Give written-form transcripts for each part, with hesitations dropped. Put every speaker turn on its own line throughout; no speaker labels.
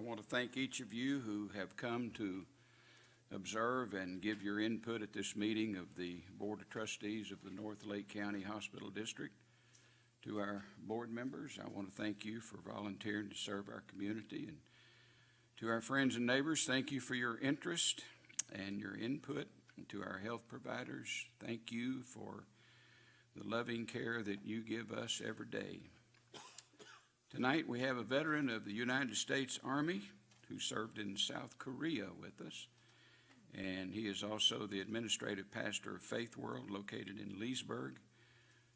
want to thank each of you who have come to observe and give your input at this meeting of the Board of Trustees of the North Lake County Hospital District. To our board members, I want to thank you for volunteering to serve our community. And to our friends and neighbors, thank you for your interest and your input. And to our health providers, thank you for the loving care that you give us every day. Tonight we have a veteran of the United States Army who served in South Korea with us, and he is also the administrative pastor of Faith World located in Leesburg.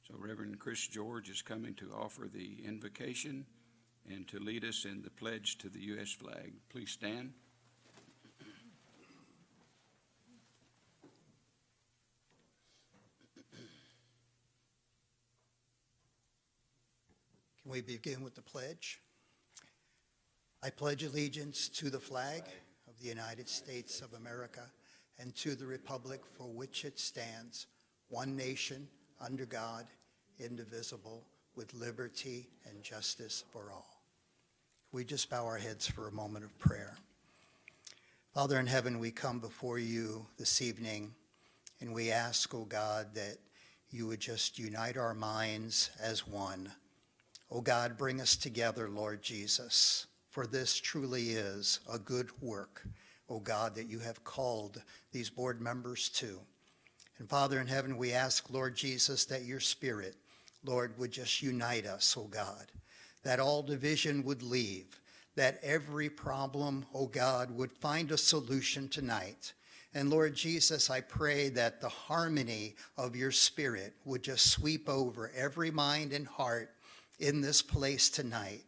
So Reverend Chris George is coming to offer the invocation and to lead us in the pledge to the U.S. flag. Please stand.
Can we begin with the pledge? I pledge allegiance to the flag of the United States of America and to the republic for which it stands, one nation, under God, indivisible, with liberty and justice for all. We just bow our heads for a moment of prayer. Father in heaven, we come before you this evening, and we ask, O God, that you would just unite our minds as one. O God, bring us together, Lord Jesus, for this truly is a good work, O God, that you have called these board members to. And Father in heaven, we ask, Lord Jesus, that your Spirit, Lord, would just unite us, O God, that all division would leave, that every problem, O God, would find a solution tonight. And Lord Jesus, I pray that the harmony of your Spirit would just sweep over every mind and heart in this place tonight.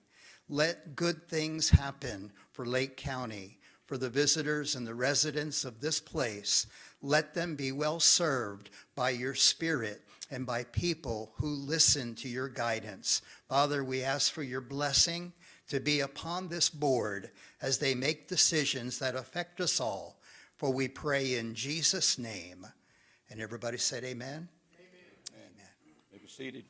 Let good things happen for Lake County, for the visitors and the residents of this place. Let them be well served by your Spirit and by people who listen to your guidance. Father, we ask for your blessing to be upon this board as they make decisions that affect us all. For we pray in Jesus' name. And everybody said amen? Amen. Amen.
May be seated.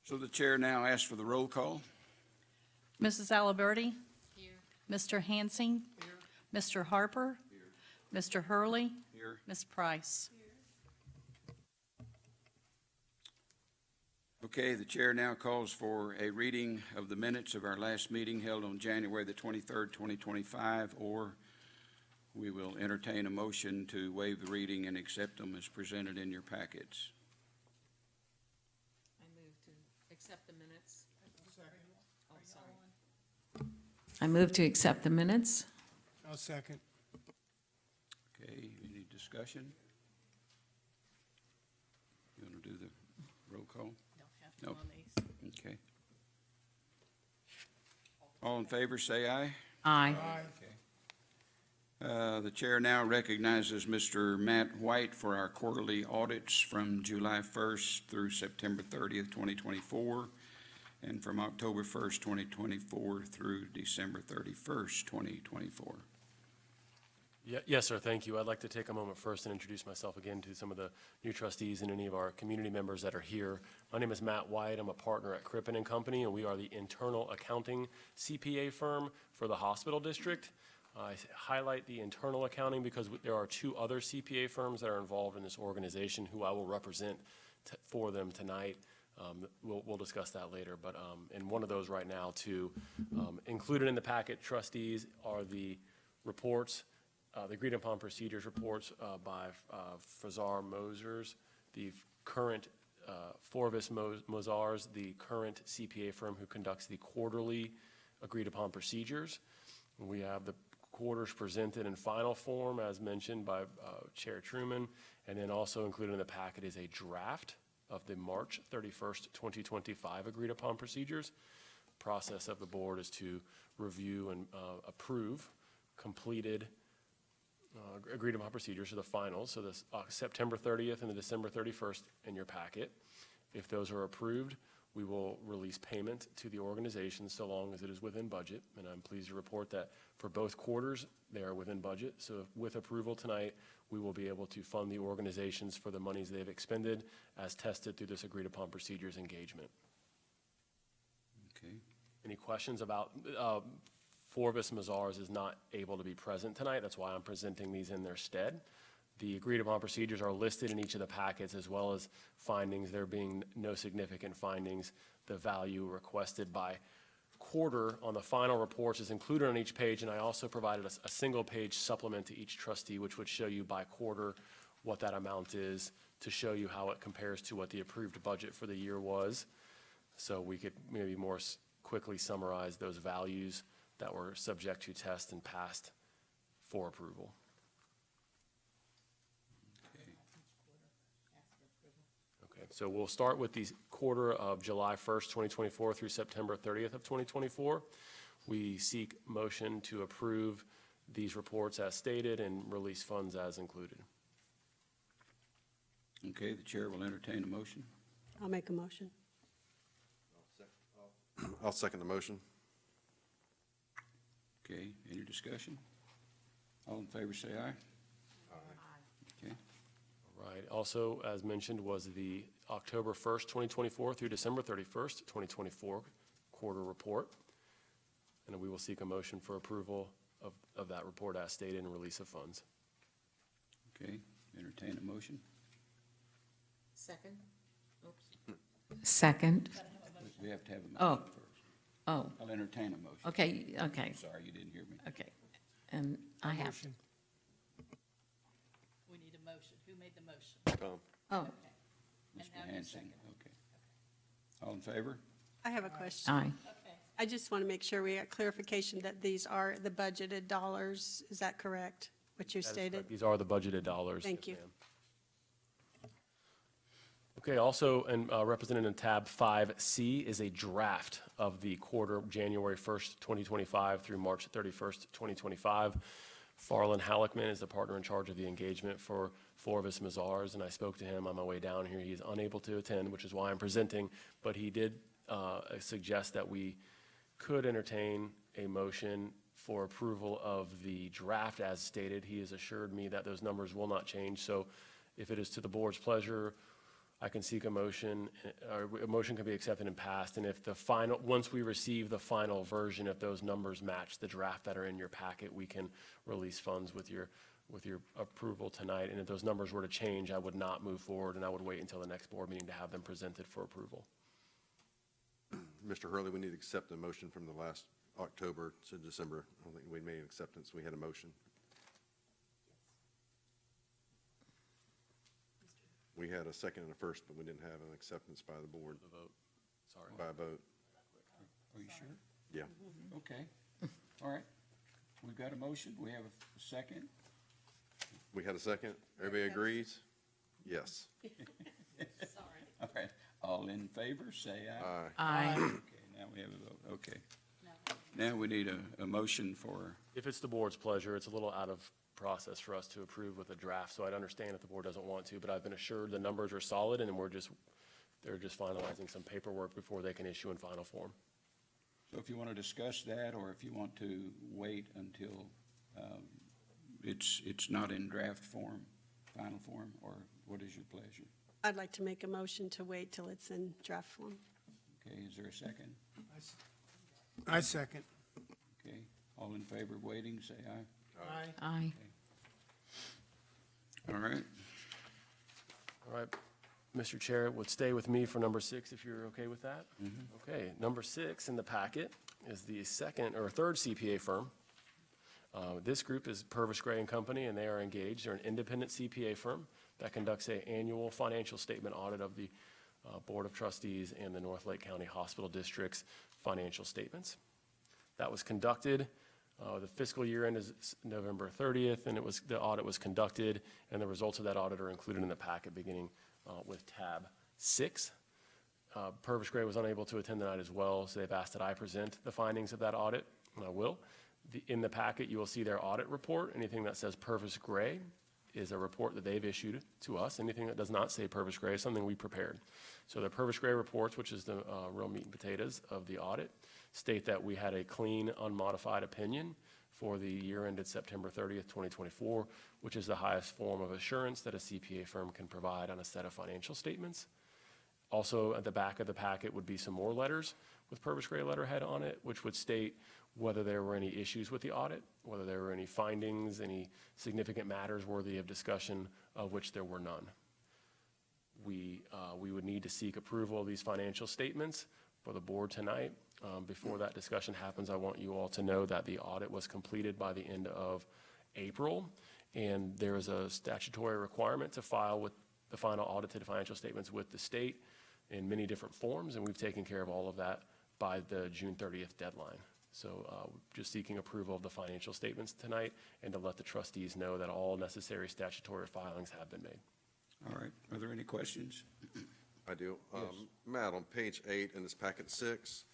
So the chair now asks for the roll call.
Mrs. Aliberti? Here. Mr. Hansing? Here. Mr. Harper? Here. Mr. Hurley?
Here.
Ms. Price? Here.
Okay, the chair now calls for a reading of the minutes of our last meeting held on January the 23rd, 2025, or we will entertain a motion to waive the reading and accept them as presented in your packets.
Accept the minutes. Oh, sorry. I move to accept the minutes.
I'll second.
Okay, any discussion? You want to do the roll call?
Don't have to
Nope.
on these.
Okay. All in favor, say aye.
Aye.
The chair now recognizes Mr. Matt White for our quarterly audits from July 1st through September 30th, 2024, and from October 1st, 2024 through December 31st, 2024.
Yes, sir. Thank you. I'd like to take a moment first and introduce myself again to some of the new trustees and any of our community members that are here. My name is Matt White. I'm a partner at Crippen & Company, and we are the internal accounting CPA firm for the hospital district. I highlight the internal accounting because there are two other CPA firms that are involved in this organization who I will represent for them tonight. We'll discuss that later, but in one of those right now too, included in the packet, trustees, are the reports, the agreed upon procedures reports by Fazar Mosers, the current Forvis Mozars, the current CPA firm who conducts the quarterly agreed upon procedures. We have the quarters presented in final form as mentioned by Chair Truman, and then also included in the packet is a draft of the March 31st, 2025 agreed upon procedures. Process of the board is to review and approve completed agreed upon procedures for the finals, so this September 30th and the December 31st in your packet. If those are approved, we will release payment to the organization so long as it is within budget, and I'm pleased to report that for both quarters, they are within budget. So with approval tonight, we will be able to fund the organizations for the monies they've expended as tested through this agreed-upon procedures engagement.
Okay.
Any questions about, Forvis Mazars is not able to be present tonight. That's why I'm presenting these in their stead. The agreed-upon procedures are listed in each of the packets, as well as findings, there being no significant findings. The value requested by quarter on the final reports is included on each page, and I also provided a single-page supplement to each trustee, which would show you by quarter what that amount is, to show you how it compares to what the approved budget for the year was. So we could maybe more quickly summarize those values that were subject to test and passed for approval. Okay, so we'll start with the quarter of July 1st, 2024 through September 30th of 2024. We seek motion to approve these reports as stated and release funds as included.
Okay, the chair will entertain a motion.
I'll make a motion.
I'll second the motion.
Okay, any discussion? All in favor, say aye. Okay,
All right, also, as mentioned, was the October 1st, 2024 through December 31st, 2024 quarter report. And we will seek a motion for approval of that report as stated and release of funds.
okay, entertain a motion.
Second? Oops. Second.
We have to have a
Oh.
motion first.
Oh,
I'll entertain a motion.
okay, okay,
Sorry, you didn't hear me.
okay. And I have,
We need a motion. Who made the motion?
Tom?
oh,
Mr. Hansing, okay. All in favor?
I have a question.
aye.
I just want to make sure we got clarification that these are the budgeted dollars. Is that correct, what you
That is
stated?
correct. These are the budgeted dollars.
Thank
Yes,
you.
ma'am. Okay, also, and represented in tab 5C is a draft of the quarter, January 1st, 2025 through March 31st, 2025. Farland Halleckman is the partner in charge of the engagement for Forvis Mazars, and I spoke to him on my way down here. He's unable to attend, which is why I'm presenting, but he did suggest that we could entertain a motion for approval of the draft as stated. He has assured me that those numbers will not change, so if it is to the board's pleasure, I can seek a motion, or a motion can be accepted and passed, and if the final, once we receive the final version, if those numbers match the draft that are in your packet, we can release funds with your approval tonight, and if those numbers were to change, I would not move forward, and I would wait until the next board meeting to have them presented for approval.
Mr. Hurley, we need to accept the motion from the last October to December. I don't think we made an acceptance. We had a motion. We had a second and a first, but we didn't have an acceptance by the board,
The vote, sorry.
by a vote.
Are you sure?
Yeah.
Okay, all right. We've got a motion. We have a second.
We had a second. Everybody agrees? Yes.
All right, all in favor, say aye.
Aye.
Okay, now we have a vote, okay. Now we need a motion for,
If it's the board's pleasure, it's a little out of process for us to approve with a draft, so I'd understand if the board doesn't want to, but I've been assured the numbers are solid, and they're just finalizing some paperwork before they can issue in final form.
so if you want to discuss that, or if you want to wait until it's not in draft form, final form, or what is your pleasure?
I'd like to make a motion to wait till it's in draft form.
Okay, is there a second?
I second.
Okay, all in favor of waiting, say aye.
Aye.
All right,
All right, Mr. Chair, it would stay with me for number 6, if you're okay with that? Okay, number 6 in the packet is the second or third CPA firm. This group is Purvis Gray and Company, and they are engaged. They're an independent CPA firm that conducts an annual financial statement audit of the Board of Trustees and the North Lake County Hospital District's financial statements. That was conducted. The fiscal year end is November 30th, and the audit was conducted, and the results of that audit are included in the packet, beginning with tab 6. Purvis Gray was unable to attend tonight as well, so they've asked that I present the findings of that audit, and I will. In the packet, you will see their audit report. Anything that says Purvis Gray is a report that they've issued to us. Anything that does not say Purvis Gray is something we prepared. So the Purvis Gray reports, which is the real meat and potatoes of the audit, state that we had a clean, unmodified opinion for the year ended September 30th, 2024, which is the highest form of assurance that a CPA firm can provide on a set of financial statements. Also, at the back of the packet would be some more letters with purpose gray letterhead on it, which would state whether there were any issues with the audit, whether there were any findings, any significant matters worthy of discussion, of which there were none. We would need to seek approval of these financial statements for the board tonight. Before that discussion happens, I want you all to know that the audit was completed by the end of April, and there is a statutory requirement to file with the final audited financial statements with the state in many different forms, and we've taken care of all of that by the June 30th deadline. So just seeking approval of the financial statements tonight and to let the trustees know that all necessary statutory filings have been made.
All right, are there any questions?
I do. Matt, on page 8 in this packet 6,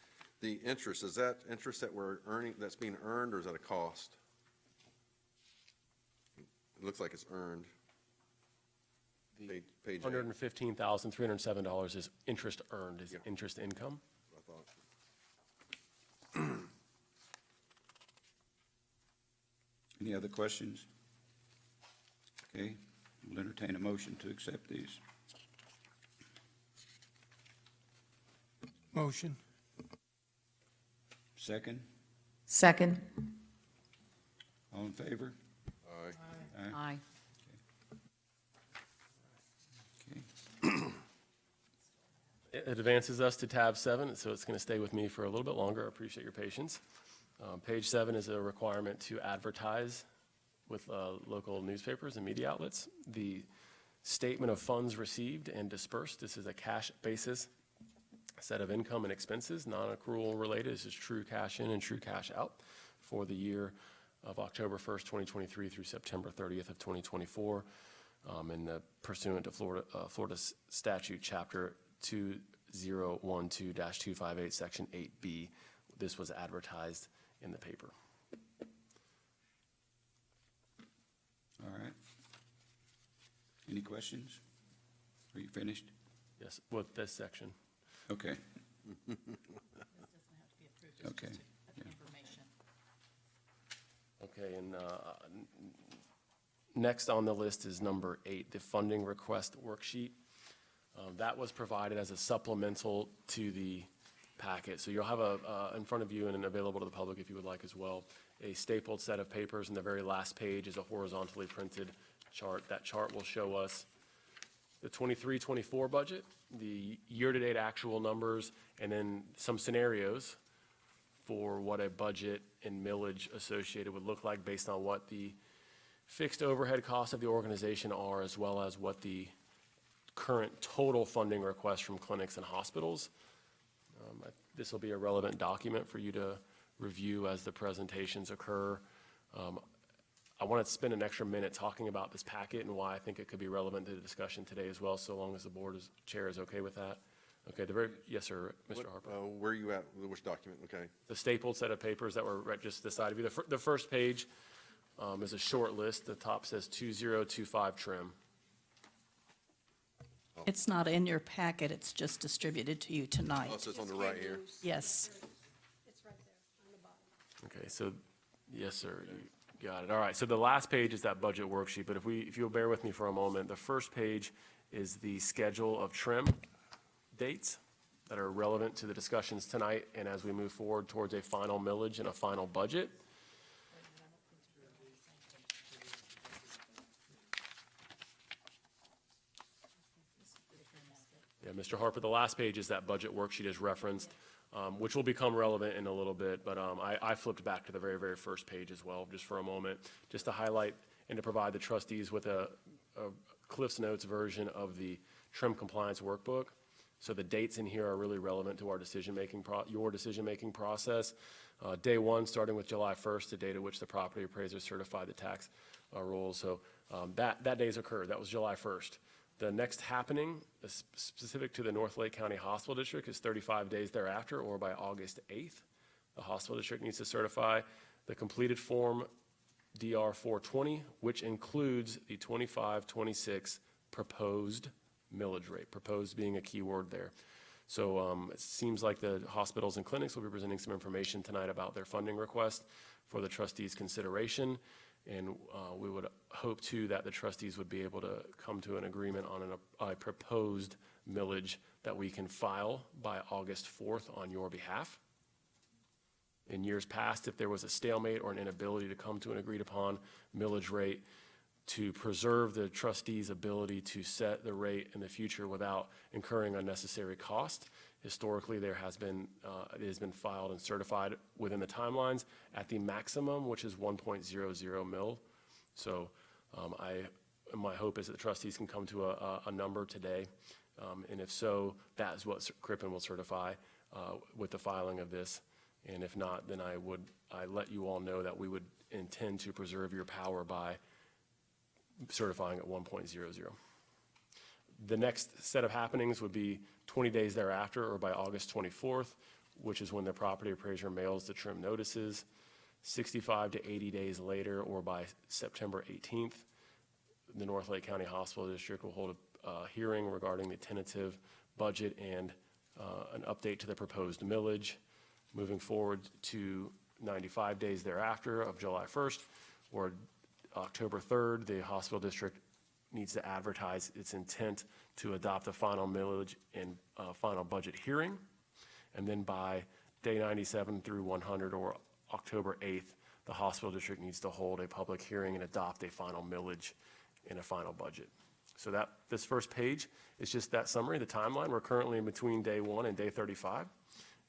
the interest, is that interest that we're earning, that's being earned, or is that a cost? It looks like it's earned. Page 8,
$115,307 is interest earned, is
Yeah.
interest income.
I thought.
Any other questions? Okay, we'll entertain a motion to accept these.
Motion.
Second,
Second.
all in favor?
Aye.
Aye.
Okay.
It advances us to tab 7, so it's going to stay with me for a little bit longer. I appreciate your patience. Page 7 is a requirement to advertise with local newspapers and media outlets. The statement of funds received and dispersed, this is a cash basis set of income and expenses, non-accrual related. This is true cash in and true cash out for the year of October 1st, 2023 through September 30th of 2024. And pursuant to Florida Statute Chapter 2012-258, Section 8B, this was advertised in the paper.
All right. Any questions? Are you finished?
Yes, with this section.
Okay. Okay. Yeah.
Okay, and next on the list is number 8, the funding request worksheet. That was provided as a supplemental to the packet. So you'll have in front of you and available to the public if you would like as well, a stapled set of papers, and the very last page is a horizontally printed chart. That chart will show us the 23-24 budget, the year-to-date actual numbers, and then some scenarios for what a budget and millage associated would look like based on what the fixed overhead costs of the organization are, as well as what the current total funding requests from clinics and hospitals. This will be a relevant document for you to review as the presentations occur. I want to spend an extra minute talking about this packet and why I think it could be relevant to the discussion today as well, so long as the chair is okay with that. Okay, yes, sir, Mr. Harper.
Where are you at? Which document? Okay.
The stapled set of papers that were right just this side of you. The first page is a short list. The top says 2025 trim.
It's not in your packet, it's just distributed to you
Oh,
tonight.
so it's on the right here.
Yes.
It's right there on the bottom.
Okay, so, yes, sir, you got it. All right, so the last page is that budget worksheet, but if you'll bear with me for a moment, the first page is the schedule of trim dates that are relevant to the discussions tonight and as we move forward towards a final millage and a final budget. Yeah, Mr. Harper, the last page is that budget worksheet is referenced, which will become relevant in a little bit, but I flipped back to the very, very first page as well, just for a moment, just to highlight and to provide the trustees with a Cliff's Notes version of the trim compliance workbook. So the dates in here are really relevant to our your decision-making process. Day 1, starting with July 1st, the date at which the property appraiser certified the tax rolls. So that day's occurred. That was July 1st. The next happening, specific to the North Lake County Hospital District, is 35 days thereafter, or by August 8th. The hospital district needs to certify the completed form DR 420, which includes the 25-26 proposed millage rate, proposed being a key word there. So it seems like the hospitals and clinics will be presenting some information tonight about their funding request for the trustees' consideration. And we would hope, too, that the trustees would be able to come to an agreement on a proposed millage that we can file by August 4th on your behalf. In years past, if there was a stalemate or an inability to come to an agreed-upon millage rate, to preserve the trustees' ability to set the rate in the future without incurring unnecessary cost, historically, it has been filed and certified within the timelines at the maximum, which is 1.00 mil. So my hope is that the trustees can come to a number today. And if so, that is what Crippen will certify with the filing of this. And if not, then I let you all know that we would intend to preserve your power by certifying at 1.00. The next set of happenings would be 20 days thereafter, or by August 24th, which is when the property appraiser mails the trim notices. 65 to 80 days later, or by September 18th, the North Lake County Hospital District will hold a hearing regarding the tentative budget and an update to the proposed millage. Moving forward to 95 days thereafter of July 1st, or October 3rd, the hospital district needs to advertise its intent to adopt a final millage and final budget hearing. And then by day 97 through 100, or October 8th, the hospital district needs to hold a public hearing and adopt a final millage and a final budget. So this first page is just that summary, the timeline. We're currently in between day 1 and day 35.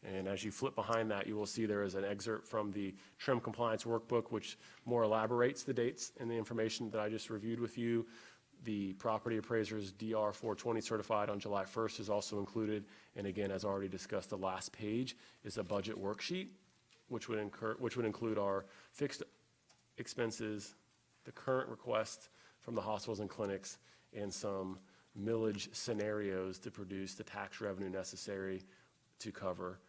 And as you flip behind that, you will see there is an excerpt from the trim compliance workbook, which more elaborates the dates and the information that I just reviewed with you. The property appraiser's DR 420 certified on July 1st is also included. And again, as already discussed, the last page is a budget worksheet, which would include our fixed expenses, the current request from the hospitals and clinics, and some millage scenarios to produce the tax revenue necessary to cover.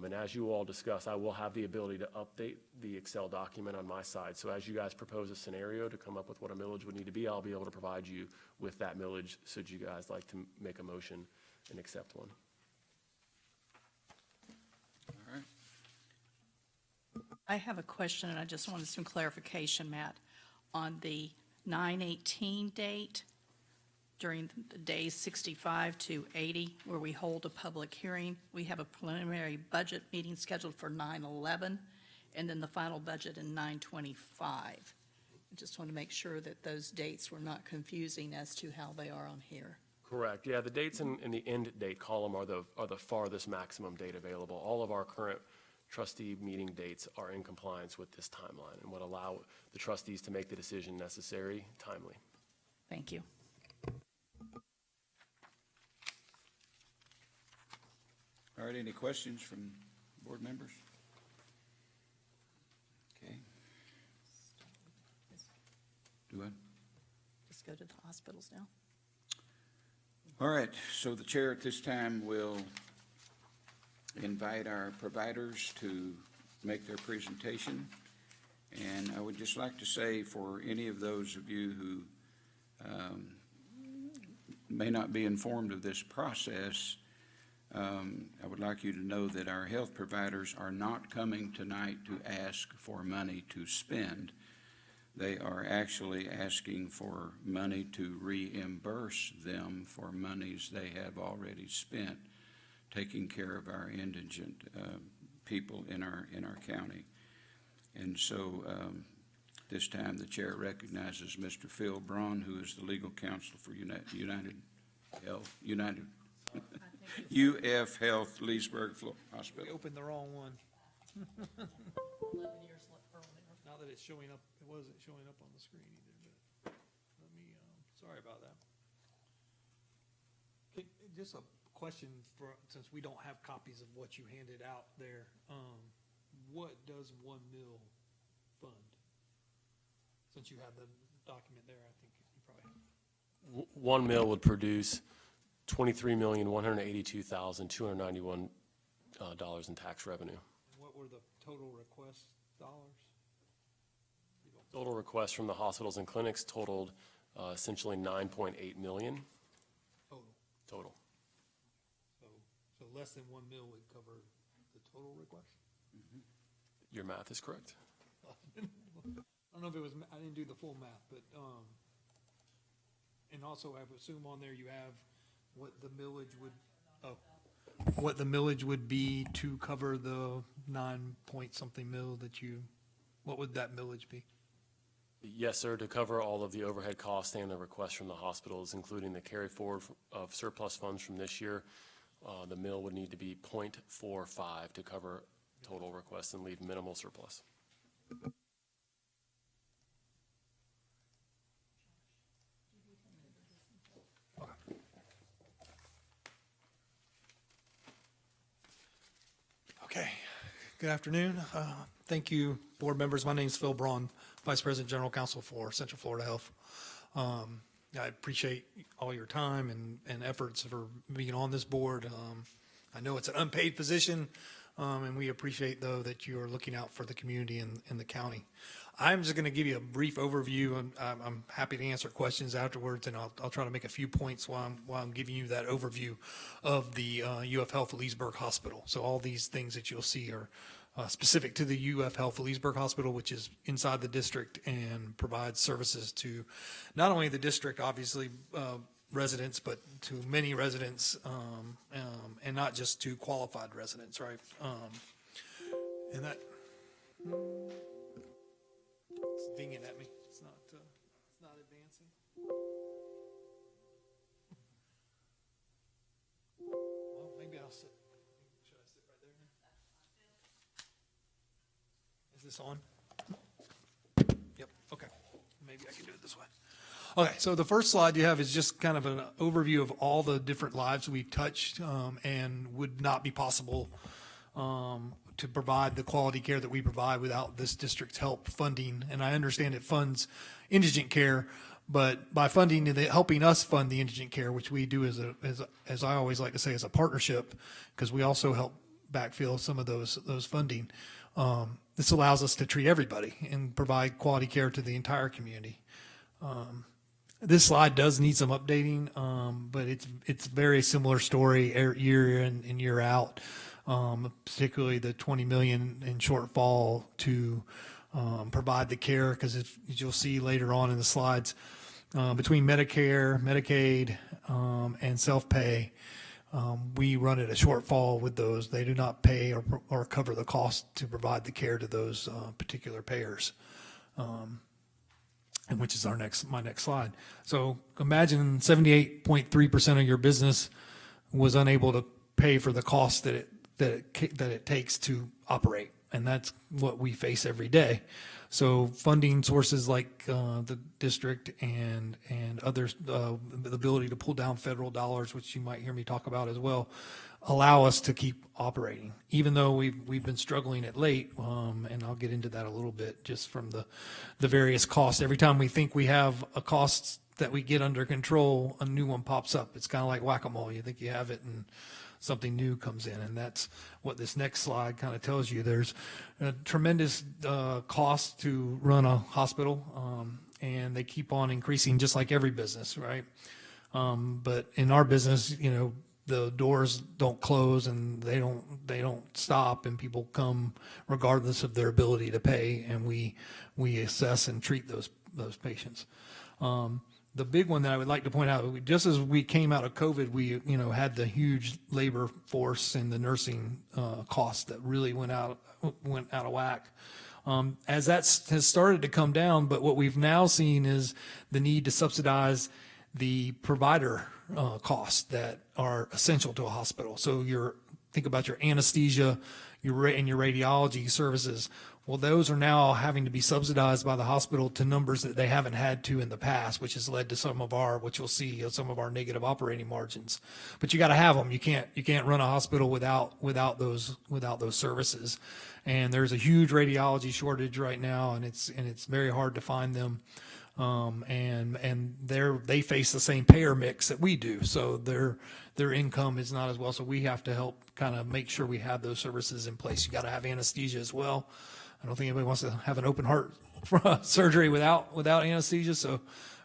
And as you all discuss, I will have the ability to update the Excel document on my side. So as you guys propose a scenario to come up with what a millage would need to be, I'll be able to provide you with that millage, should you guys like to make a motion and accept one.
All right.
I have a question, and I just wanted some clarification, Matt. On the 9/18 date, during the days 65 to 80, where we hold a public hearing, we have a preliminary budget meeting scheduled for 9/11, and then the final budget in 9/25. I just want to make sure that those dates were not confusing as to how they are on here.
Correct. Yeah, the dates in the end date column are the farthest maximum date available. All of our current trustee meeting dates are in compliance with this timeline and would allow the trustees to make the decision necessary timely.
Thank you.
All right, any questions from board members? Okay. Do I?
Just go to the hospitals now.
All right, so the chair at this time will invite our providers to make their presentation. And I would just like to say, for any of those of you who may not be informed of this process, I would like you to know that our health providers are not coming tonight to ask for money to spend. They are actually asking for money to reimburse them for monies they have already spent taking care of our indigent people in our county. And so this time the chair recognizes Mr. Phil Braun, who is the legal counsel for UF Health Leesburg Hospital.
We opened the wrong one. Not that it's showing up, it wasn't showing up on the screen either, but let me, sorry about that. Just a question since we don't have copies of what you handed out there, what does 1 mil fund? Since you have the document there, I think you probably have.
1 mil would produce $23,182,291 in tax revenue.
And what were the total request dollars?
Total requests from the hospitals and clinics totaled essentially $9.8 million
Total.
total.
So less than 1 mil would cover the total request?
Your math is correct.
I don't know if it was, I didn't do the full math, but, and also I would assume on there you have what the millage would, what the millage would be to cover the 9-point-something mil that you, what would that millage be?
Yes, sir, to cover all of the overhead costs and the requests from the hospitals, including the carry forward of surplus funds from this year, the mill would need to be 0.45 to cover total requests and leave minimal surplus.
Okay, good afternoon. Thank you, board members. My name is Phil Braun, Vice President General Counsel for Central Florida Health. I appreciate all your time and efforts for being on this board. I know it's an unpaid position, and we appreciate, though, that you are looking out for the community and the county. I'm just going to give you a brief overview, and I'm happy to answer questions afterwards, and I'll try to make a few points while I'm giving you that overview of the UF Health Leesburg Hospital. So all these things that you'll see are specific to the UF Health Leesburg Hospital, which is inside the district and provides services to not only the district, obviously, residents, but to many residents, and not just to qualified residents, right? And that, it's dinging at me. It's not advancing. Well, maybe I'll sit. Should I sit right there now? Is this on? Yep, okay. Maybe I can do it this way. Okay, so the first slide you have is just kind of an overview of all the different lives we've touched, and would not be possible to provide the quality care that we provide without this district's help funding. And I understand it funds indigent care, but by funding, helping us fund the indigent care, which we do as I always like to say, as a partnership, because we also help backfill some of those funding. This allows us to treat everybody and provide quality care to the entire community. This slide does need some updating, but it's a very similar story year in and year out, particularly the 20 million in shortfall to provide the care, because as you'll see later on in the slides, between Medicare, Medicaid, and self-pay, we run at a shortfall with those. They do not pay or cover the cost to provide the care to those particular payers. And which is my next slide. So imagine 78.3% of your business was unable to pay for the cost that it takes to operate, and that's what we face every day. So funding sources like the district and others, the ability to pull down federal dollars, which you might hear me talk about as well, allow us to keep operating, even though we've been struggling at late, and I'll get into that a little bit, just from the various costs. Every time we think we have a cost that we get under control, a new one pops up. It's kind of like whack-a-mole. You think you have it, and something new comes in, and that's what this next slide kind of tells you. There's a tremendous cost to run a hospital, and they keep on increasing, just like every business, right? But in our business, the doors don't close and they don't stop, and people come regardless of their ability to pay, and we assess and treat those patients. The big one that I would like to point out, just as we came out of COVID, we had the huge labor force and the nursing costs that really went out of whack. As that has started to come down, but what we've now seen is the need to subsidize the provider costs that are essential to a hospital. So think about your anesthesia, your radiology services. Well, those are now having to be subsidized by the hospital to numbers that they haven't had to in the past, which has led to what you'll see, some of our negative operating margins. But you got to have them. You can't run a hospital without those services. And there's a huge radiology shortage right now, and it's very hard to find them. And they face the same payer mix that we do, so their income is not as well. So we have to help kind of make sure we have those services in place. You got to have anesthesia as well. I don't think anybody wants to have an open heart surgery without anesthesia, so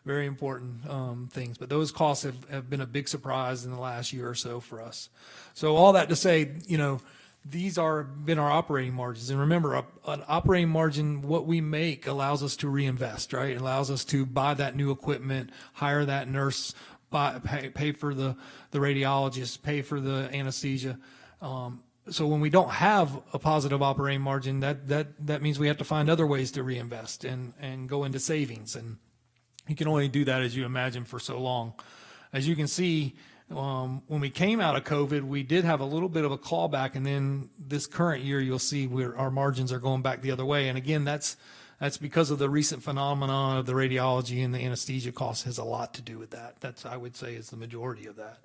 very important things. But those costs have been a big surprise in the last year or so for us. So all that to say, these been our operating margins. And remember, an operating margin, what we make allows us to reinvest, right? It allows us to buy that new equipment, hire that nurse, pay for the radiologist, pay for the anesthesia. So when we don't have a positive operating margin, that means we have to find other ways to reinvest and go into savings. And you can only do that, as you imagine, for so long. As you can see, when we came out of COVID, we did have a little bit of a clawback, and then this current year, you'll see where our margins are going back the other way. And again, that's because of the recent phenomenon of the radiology and the anesthesia costs has a lot to do with that. That's, I would say, is the majority of that.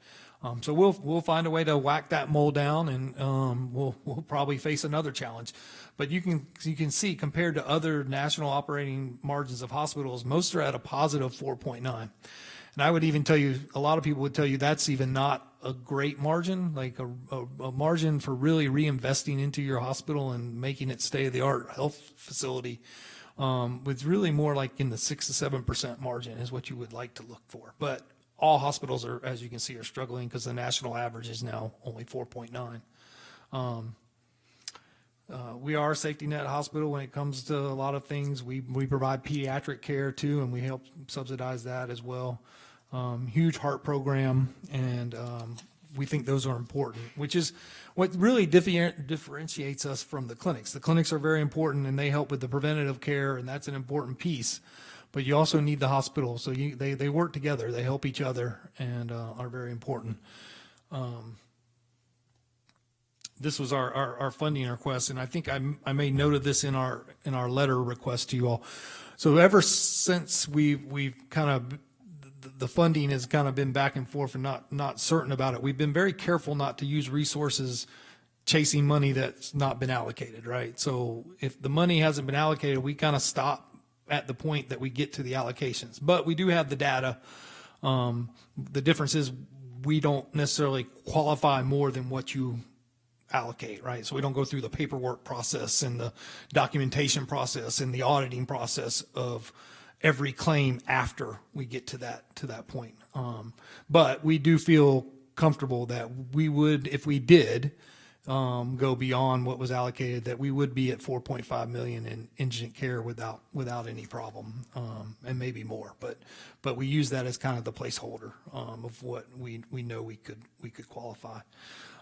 So we'll find a way to whack that mold down, and we'll probably face another challenge. But you can see, compared to other national operating margins of hospitals, most are at a positive 4.9. And I would even tell you, a lot of people would tell you that's even not a great margin, like a margin for really reinvesting into your hospital and making it state-of-the-art health facility. With really more like in the 6 to 7% margin is what you would like to look for. But all hospitals are, as you can see, are struggling because the national average is now only 4.9. We are a safety net hospital when it comes to a lot of things. We provide pediatric care too, and we help subsidize that as well. Huge heart program, and we think those are important, which is what really differentiates us from the clinics. The clinics are very important, and they help with the preventative care, and that's an important piece. But you also need the hospital, so they work together. They help each other, and are very important. This was our funding request, and I think I made note of this in our letter request to you all. So ever since we've kind of, the funding has kind of been back and forth and not certain about it. We've been very careful not to use resources chasing money that's not been allocated, right? So if the money hasn't been allocated, we kind of stop at the point that we get to the allocations. But we do have the data. The difference is we don't necessarily qualify more than what you allocate, right? So we don't go through the paperwork process and the documentation process and the auditing process of every claim after we get to that point. But we do feel comfortable that we would, if we did go beyond what was allocated, that we would be at 4.5 million in indigent care without any problem, and maybe more. But we use that as kind of the placeholder of what we know we could qualify.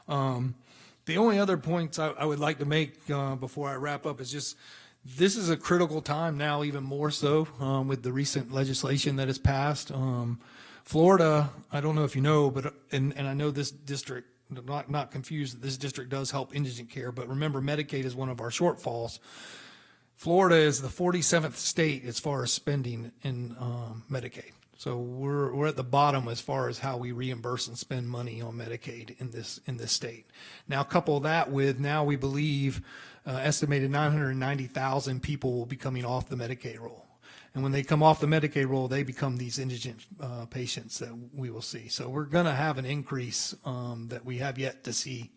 The only other points I would like to make before I wrap up is just, this is a critical time now, even more so with the recent legislation that has passed. Florida, I don't know if you know, but and I know this district, not confused that this district does help indigent care, but remember, Medicaid is one of our shortfalls. Florida is the 47th state as far as spending in Medicaid. So we're at the bottom as far as how we reimburse and spend money on Medicaid in this state. Now, couple that with, now we believe estimated 990,000 people will be coming off the Medicaid roll. And when they come off the Medicaid roll, they become these indigent patients that we will see. So we're going to have an increase that we have yet to see,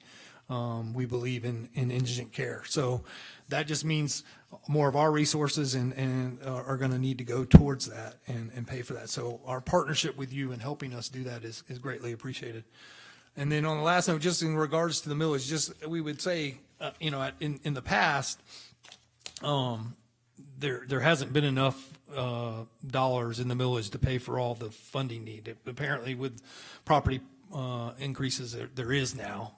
we believe, in indigent care. So that just means more of our resources and are going to need to go towards that and pay for that. So our partnership with you in helping us do that is greatly appreciated. And then on the last note, just in regards to the millage, just we would say, in the past, there hasn't been enough dollars in the millage to pay for all the funding need. Apparently, with property increases, there is now,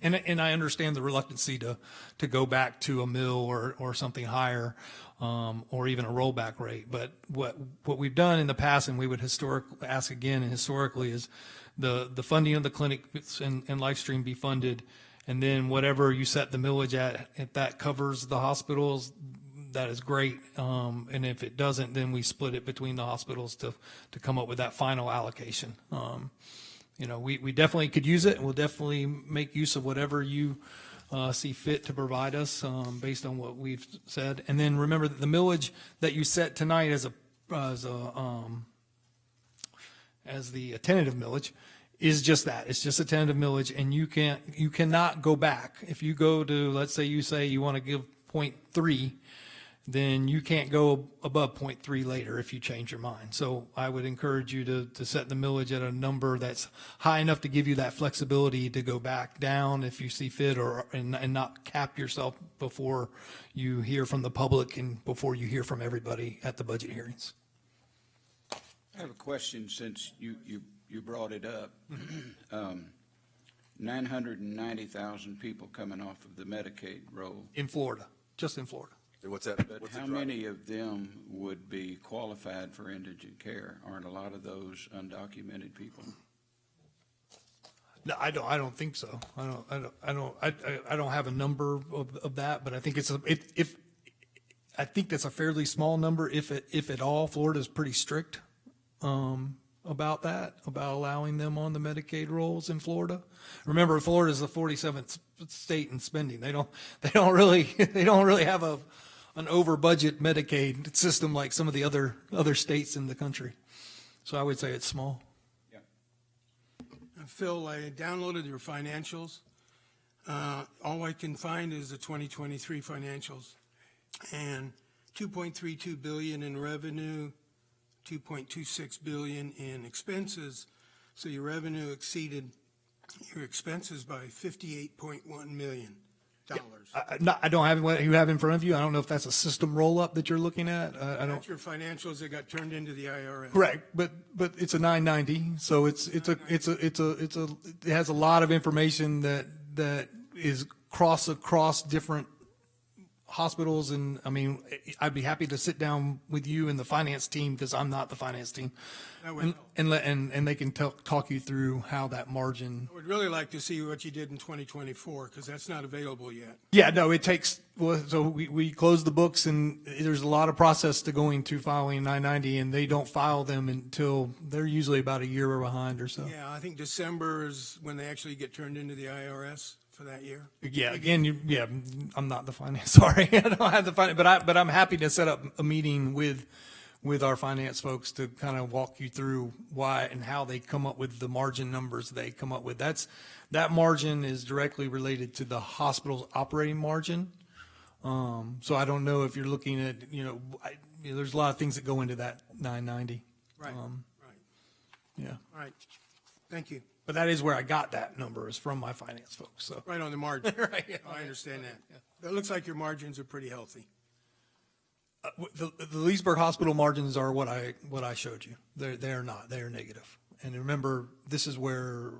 and I understand the reluctancy to go back to a mill or something higher, or even a rollback rate. But what we've done in the past, and we would ask again, and historically, is the funding of the clinics and LifeStream be funded, and then whatever you set the millage at, if that covers the hospitals, that is great. And if it doesn't, then we split it between the hospitals to come up with that final allocation. We definitely could use it, and we'll definitely make use of whatever you see fit to provide us based on what we've said. And then remember that the millage that you set tonight as the tentative millage is just that. It's just a tentative millage, and you cannot go back. If you go to, let's say you say you want to give .3, then you can't go above .3 later if you change your mind. So I would encourage you to set the millage at a number that's high enough to give you that flexibility to go back down if you see fit, and not cap yourself before you hear from the public and before you hear from everybody at the budget hearings.
I have a question since you brought it up. 990,000 people coming off of the Medicaid roll,
In Florida, just in Florida.
And what's that?
but
what's it
how
driving?
many of them would be qualified for indigent care? Aren't a lot of those undocumented people?
No, I don't think so. I don't have a number of that, but I think I think that's a fairly small number, if at all. Florida's pretty strict, about that, about allowing them on the Medicaid rolls in Florida. Remember, Florida's the 47th state in spending. They don't really have an over budget Medicaid system like some of the other states in the country. So I would say it's small.
Phil, I downloaded your financials. All I can find is the 2023 financials. And 2.32 billion in revenue, 2.26 billion in expenses. So your revenue exceeded your expenses by $58.1 million.
I don't have what you have in front of you. I don't know if that's a system roll-up that you're looking at. I don't.
That's your financials that got turned into the IRS.
Correct, but it's a 990, so it has a lot of information that is across different hospitals, and I mean, I'd be happy to sit down with you and the finance team, because I'm not the finance team,
That would help.
and they can talk you through how that margin.
I would really like to see what you did in 2024, because that's not available yet.
Yeah, no, it takes, well, so we close the books, and there's a lot of process to going to filing 990, and they don't file them until, they're usually about a year behind or so.
Yeah, I think December is when they actually get turned into the IRS for that year.
Yeah, again, I'm not the finance, sorry, I don't have the finance, but I'm happy to set up a meeting with our finance folks to kind of walk you through why and how they come up with the margin numbers they come up with. That margin is directly related to the hospital's operating margin. So I don't know if you're looking at, there's a lot of things that go into that 990.
Right, right.
Yeah,
All right. Thank you.
but that is where I got that number, is from my finance folks, so.
Right on the margin.
Right, yeah.
I understand that. It looks like your margins are pretty healthy.
The Leesburg Hospital margins are what I showed you. They're not. They are negative. And remember, these are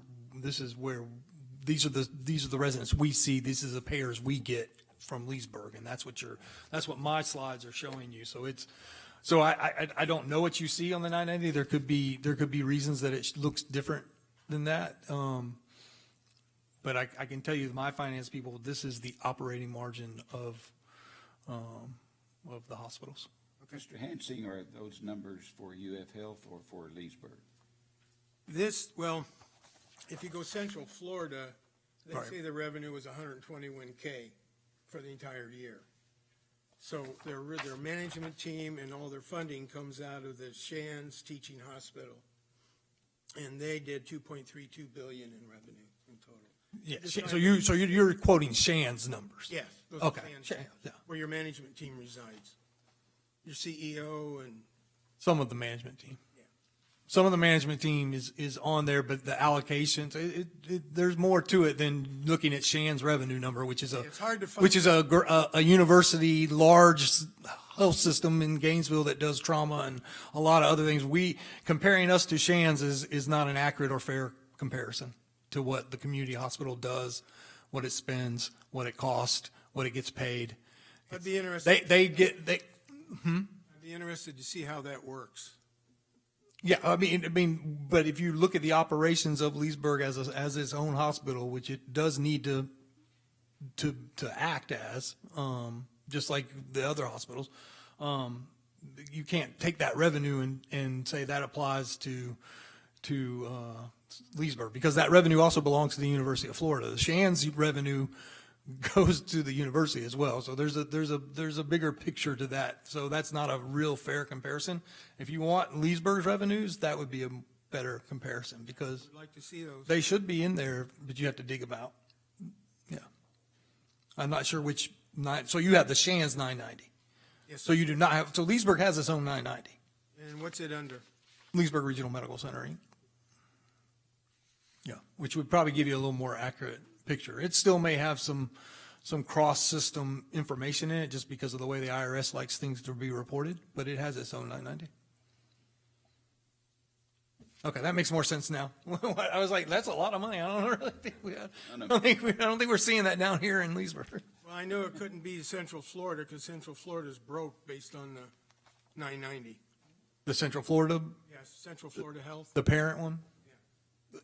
the residents we see. These are the payers we get from Leesburg, and that's what my slides are showing you. So I don't know what you see on the 990. There could be reasons that it looks different than that. But I can tell you, my finance people, this is the operating margin of the hospitals.
Mr. Hansing, are those numbers for UF Health or for Leesburg?
Well, if you go Central Florida, they
Right.
say the revenue was 121K for the entire year. So their management team and all their funding comes out of the Shands Teaching Hospital. And they did 2.32 billion in revenue in total.
Yeah.
Just
So you're quoting Shan's numbers.
Yes. Those are
Okay.
Shands,
Yeah.
where your management team resides. Your CEO and,
Some of the management team. Some of the management team is on there, but the allocations, there's more to it than looking at Shan's revenue number, which is
it's hard to find.
which is a university, large health system in Gainesville that does trauma and a lot of other things. Comparing us to Shan's is not an accurate or fair comparison to what the community hospital does, what it spends, what it costs, what it gets paid.
I'd be interested.
They
I'd be interested to see how that works.
Yeah, I mean, but if you look at the operations of Leesburg as its own hospital, which it does need to act as, just like the other hospitals, you can't take that revenue and say that applies to Leesburg, because that revenue also belongs to the University of Florida. The Shands revenue goes to the university as well. So there's a bigger picture to that. So that's not a real fair comparison. If you want Leesburg's revenues, that would be a better comparison, because
I'd like to see those.
they should be in there, but you have to dig them out. Yeah. I'm not sure which
so you have the Shands 990.
Yes,
So you do not have, so Leesburg has its own 990.
And what's it under?
Leesburg Regional Medical Center, Inc. Yeah, which would probably give you a little more accurate picture. It still may have some cross-system information in it just because of the way the IRS likes things to be reported, but it has its own 990. Okay, that makes more sense now. I was like, that's a lot of money. I don't really think I don't think we're seeing that down here in Leesburg.
Well, I know it couldn't be Central Florida because Central Florida's broke based on the 990.
The Central Florida,
Yes, Central Florida Health.
the parent one?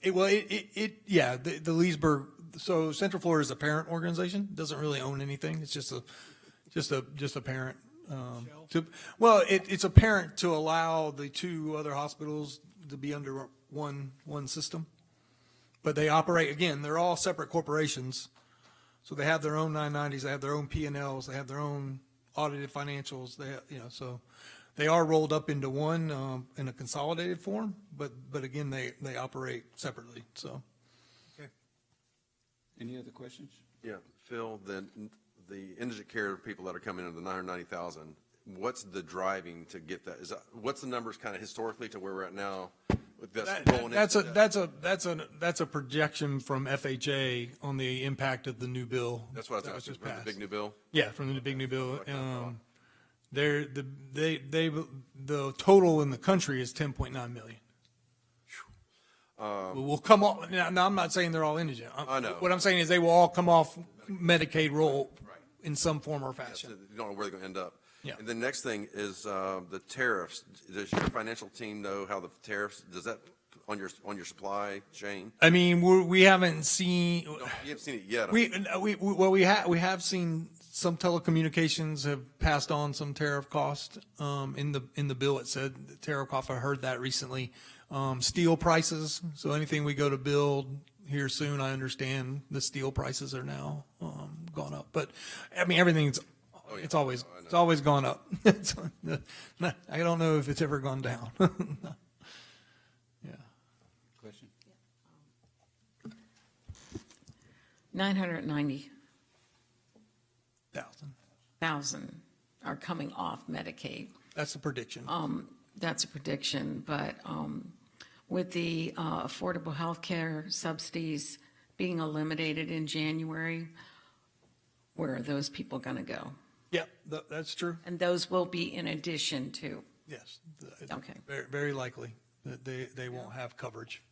The Leesburg, so Central Florida is a parent organization, doesn't really own anything. It's just a parent. It's a parent to allow the two other hospitals to be under one system. But they operate, again, they're all separate corporations. So they have their own 990s, they have their own P&Ls, they have their own audited financials, so they are rolled up into one in a consolidated form, but again, they operate separately, so.
Any other questions?
Yeah, Phil, the indigent care people that are coming in, the 990,000, what's the driving to get that? What's the numbers kind of historically to where we're at now?
That's a projection from FHA on the impact of the new bill.
That's what I was
that
asking, from the
passed.
big new bill?
Yeah, from the big new bill. The total in the country is 10.9 million. Will come off, now, I'm not saying they're all indigent.
I know.
What I'm saying is they will all come off Medicaid roll in some form or
So
fashion.
you don't know where they're going to end up.
Yeah.
And the next thing is the tariffs. Does your financial team know how the tariffs, does that on your supply chain?
I mean, we haven't seen.
You haven't seen it yet.
We have seen some telecommunications have passed on some tariff cost. In the bill, it said tariff cost. I heard that recently. Steel prices. So anything we go to build here soon, I understand the steel prices are now gone up. But I mean, everything's it's always gone up. I don't know if it's ever gone down. Yeah.
Question?
990,000 are coming off Medicaid.
That's the prediction.
That's a prediction, but with the affordable health care subsidies being eliminated in January, where are those people going to go?
Yeah, that's true.
And those will be in addition to,
Yes.
Okay.
Very, very likely that they won't have coverage.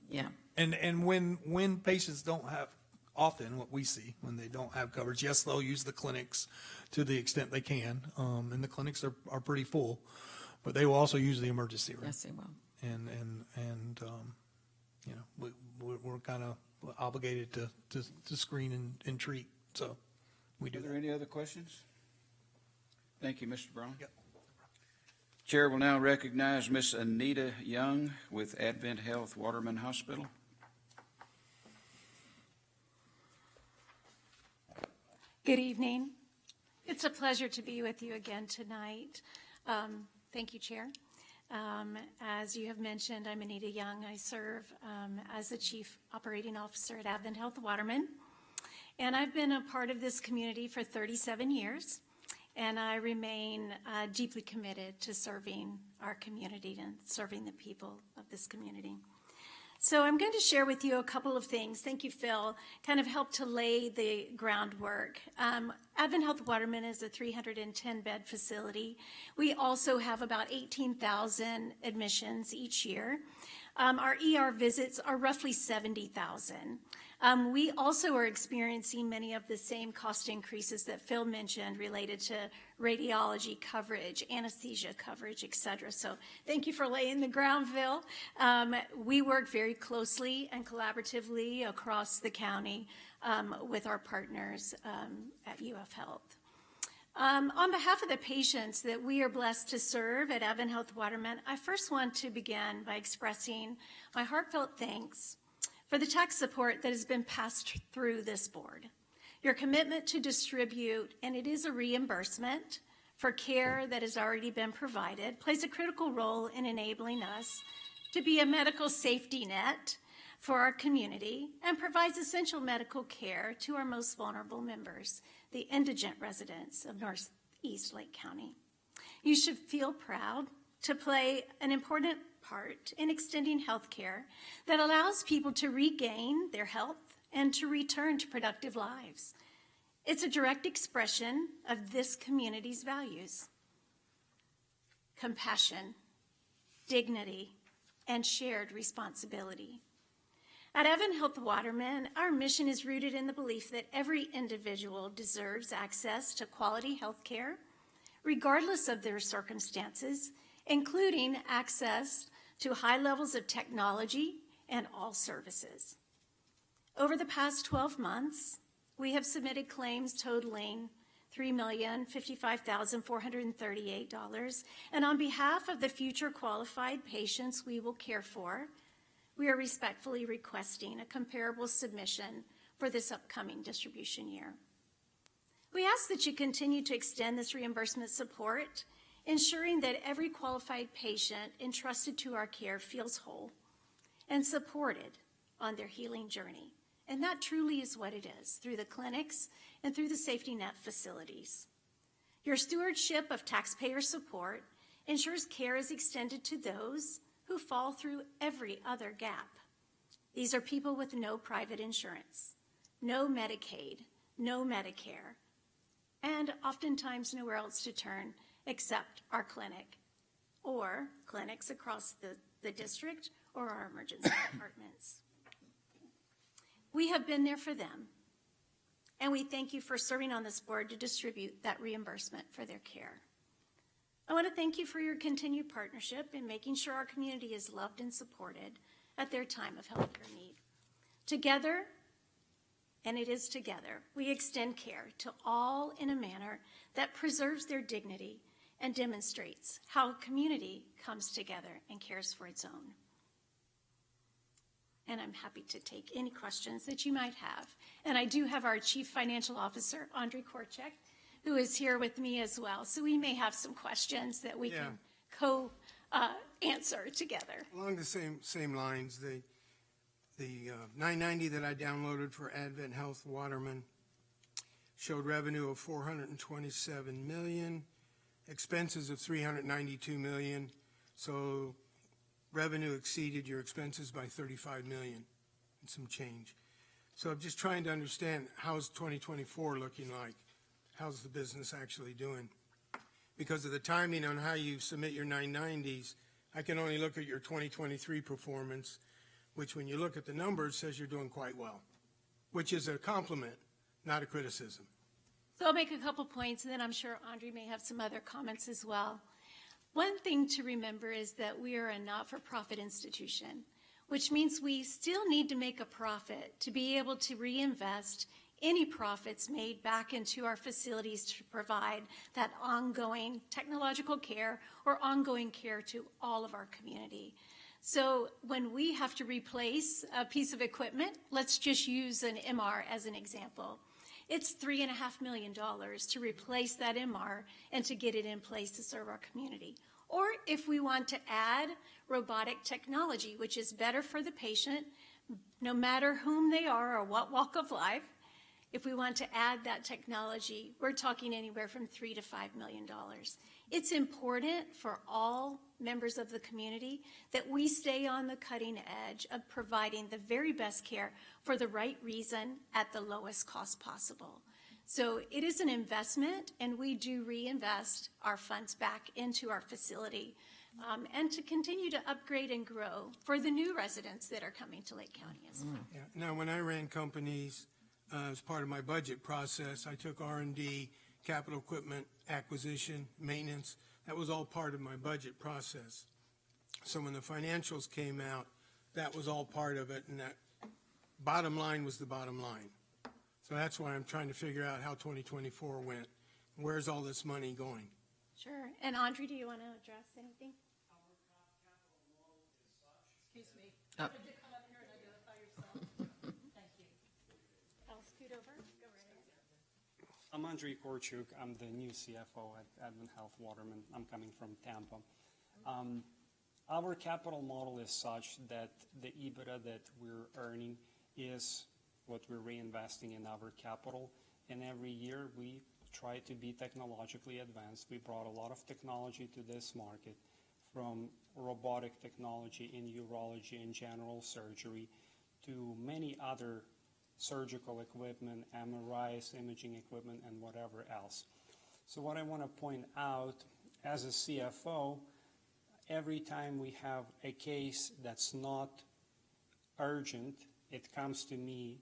yeah.
And when patients don't have, often what we see, when they don't have coverage, yes, they'll use the clinics to the extent they can. And the clinics are pretty full, but they will also use the emergency room.
Yes, they will.
And we're kind of obligated to screen and treat, so we do
Are there
that.
any other questions? Thank you, Mr. Braun.
Yep.
Chair will now recognize Miss Anita Young with Advent Health Waterman Hospital.
Good evening. It's a pleasure to be with you again tonight. Thank you, Chair. As you have mentioned, I'm Anita Young. I serve as the Chief Operating Officer at Advent Health Waterman. And I've been a part of this community for 37 years. And I remain deeply committed to serving our community and serving the people of this community. So I'm going to share with you a couple of things. Thank you, Phil. Kind of help to lay the groundwork. Advent Health Waterman is a 310-bed facility. We also have about 18,000 admissions each year. Our ER visits are roughly 70,000. We also are experiencing many of the same cost increases that Phil mentioned related to radiology coverage, anesthesia coverage, et cetera. So thank you for laying the ground, Phil. We work very closely and collaboratively across the county with our partners at UF Health. On behalf of the patients that we are blessed to serve at Advent Health Waterman, I first want to begin by expressing my heartfelt thanks for the tax support that has been passed through this board. Your commitment to distribute, and it is a reimbursement for care that has already been provided, plays a critical role in enabling us to be a medical safety net for our community and provides essential medical care to our most vulnerable members, the indigent residents of Northeast Lake County. You should feel proud to play an important part in extending health care that allows people to regain their health and to return to productive lives. It's a direct expression of this community's values: compassion, dignity, and shared responsibility. At Advent Health Waterman, our mission is rooted in the belief that every individual deserves access to quality health care, regardless of their circumstances, including access to high levels of technology and all services. Over the past 12 months, we have submitted claims totaling $3,055,438, and on behalf of the future qualified patients we will care for, we are respectfully requesting a comparable submission for this upcoming distribution year. We ask that you continue to extend this reimbursement support, ensuring that every qualified patient entrusted to our care feels whole and supported on their healing journey. And that truly is what it is, through the clinics and through the safety net facilities. Your stewardship of taxpayer support ensures care is extended to those who fall through every other gap. These are people with no private insurance, no Medicaid, no Medicare, and oftentimes nowhere else to turn except our clinic or clinics across the district or our emergency departments. We have been there for them, and we thank you for serving on this board to distribute that reimbursement for their care. I want to thank you for your continued partnership in making sure our community is loved and supported at their time of healthcare need. Together, and it is together, we extend care to all in a manner that preserves their dignity and demonstrates how a community comes together and cares for its own. And I'm happy to take any questions that you might have. And I do have our Chief Financial Officer, Andre Korchek, who is here with me as well. So we may have some questions that we can answer together.
Along the same lines, the 990 that I downloaded for Advent Health Waterman showed revenue of $427 million, expenses of $392 million. So revenue exceeded your expenses by $35 million and some change. So I'm just trying to understand, how's 2024 looking like? How's the business actually doing? Because of the timing on how you submit your 990s, I can only look at your 2023 performance, which when you look at the numbers says you're doing quite well, which is a compliment, not a criticism.
So I'll make a couple points, and then I'm sure Andre may have some other comments as well. One thing to remember is that we are a not-for-profit institution, which means we still need to make a profit to be able to reinvest any profits made back into our facilities to provide that ongoing technological care or ongoing care to all of our community. So when we have to replace a piece of equipment, let's just use an MR as an example. It's $3.5 million to replace that MR and to get it in place to serve our community. Or if we want to add robotic technology, which is better for the patient, no matter whom they are or what walk of life, if we want to add that technology, we're talking anywhere from $3 to $5 million. It's important for all members of the community that we stay on the cutting edge of providing the very best care for the right reason at the lowest cost possible. So it is an investment, and we do reinvest our funds back into our facility and to continue to upgrade and grow for the new residents that are coming to Lake County as well.
Yeah. Now, when I ran companies, as part of my budget process, I took R&D, capital equipment, acquisition, maintenance. That was all part of my budget process. So when the financials came out, that was all part of it, and that bottom line was the bottom line. So that's why I'm trying to figure out how 2024 went. Where's all this money going?
Sure. And Andre, do you want to address anything?
Excuse me.
Oh.
Could you come up here and identify yourself? Thank you.
I'll scoot over. Go right ahead.
I'm Andre Korchuk. I'm the new CFO at Advent Health Waterman. I'm coming from Tampa. Our capital model is such that the EBITDA that we're earning is what we're reinvesting in our capital. And every year we try to be technologically advanced. We brought a lot of technology to this market, from robotic technology in urology and general surgery to many other surgical equipment, MRIs, imaging equipment, and whatever else. So what I want to point out, as a CFO, every time we have a case that's not urgent, it comes to me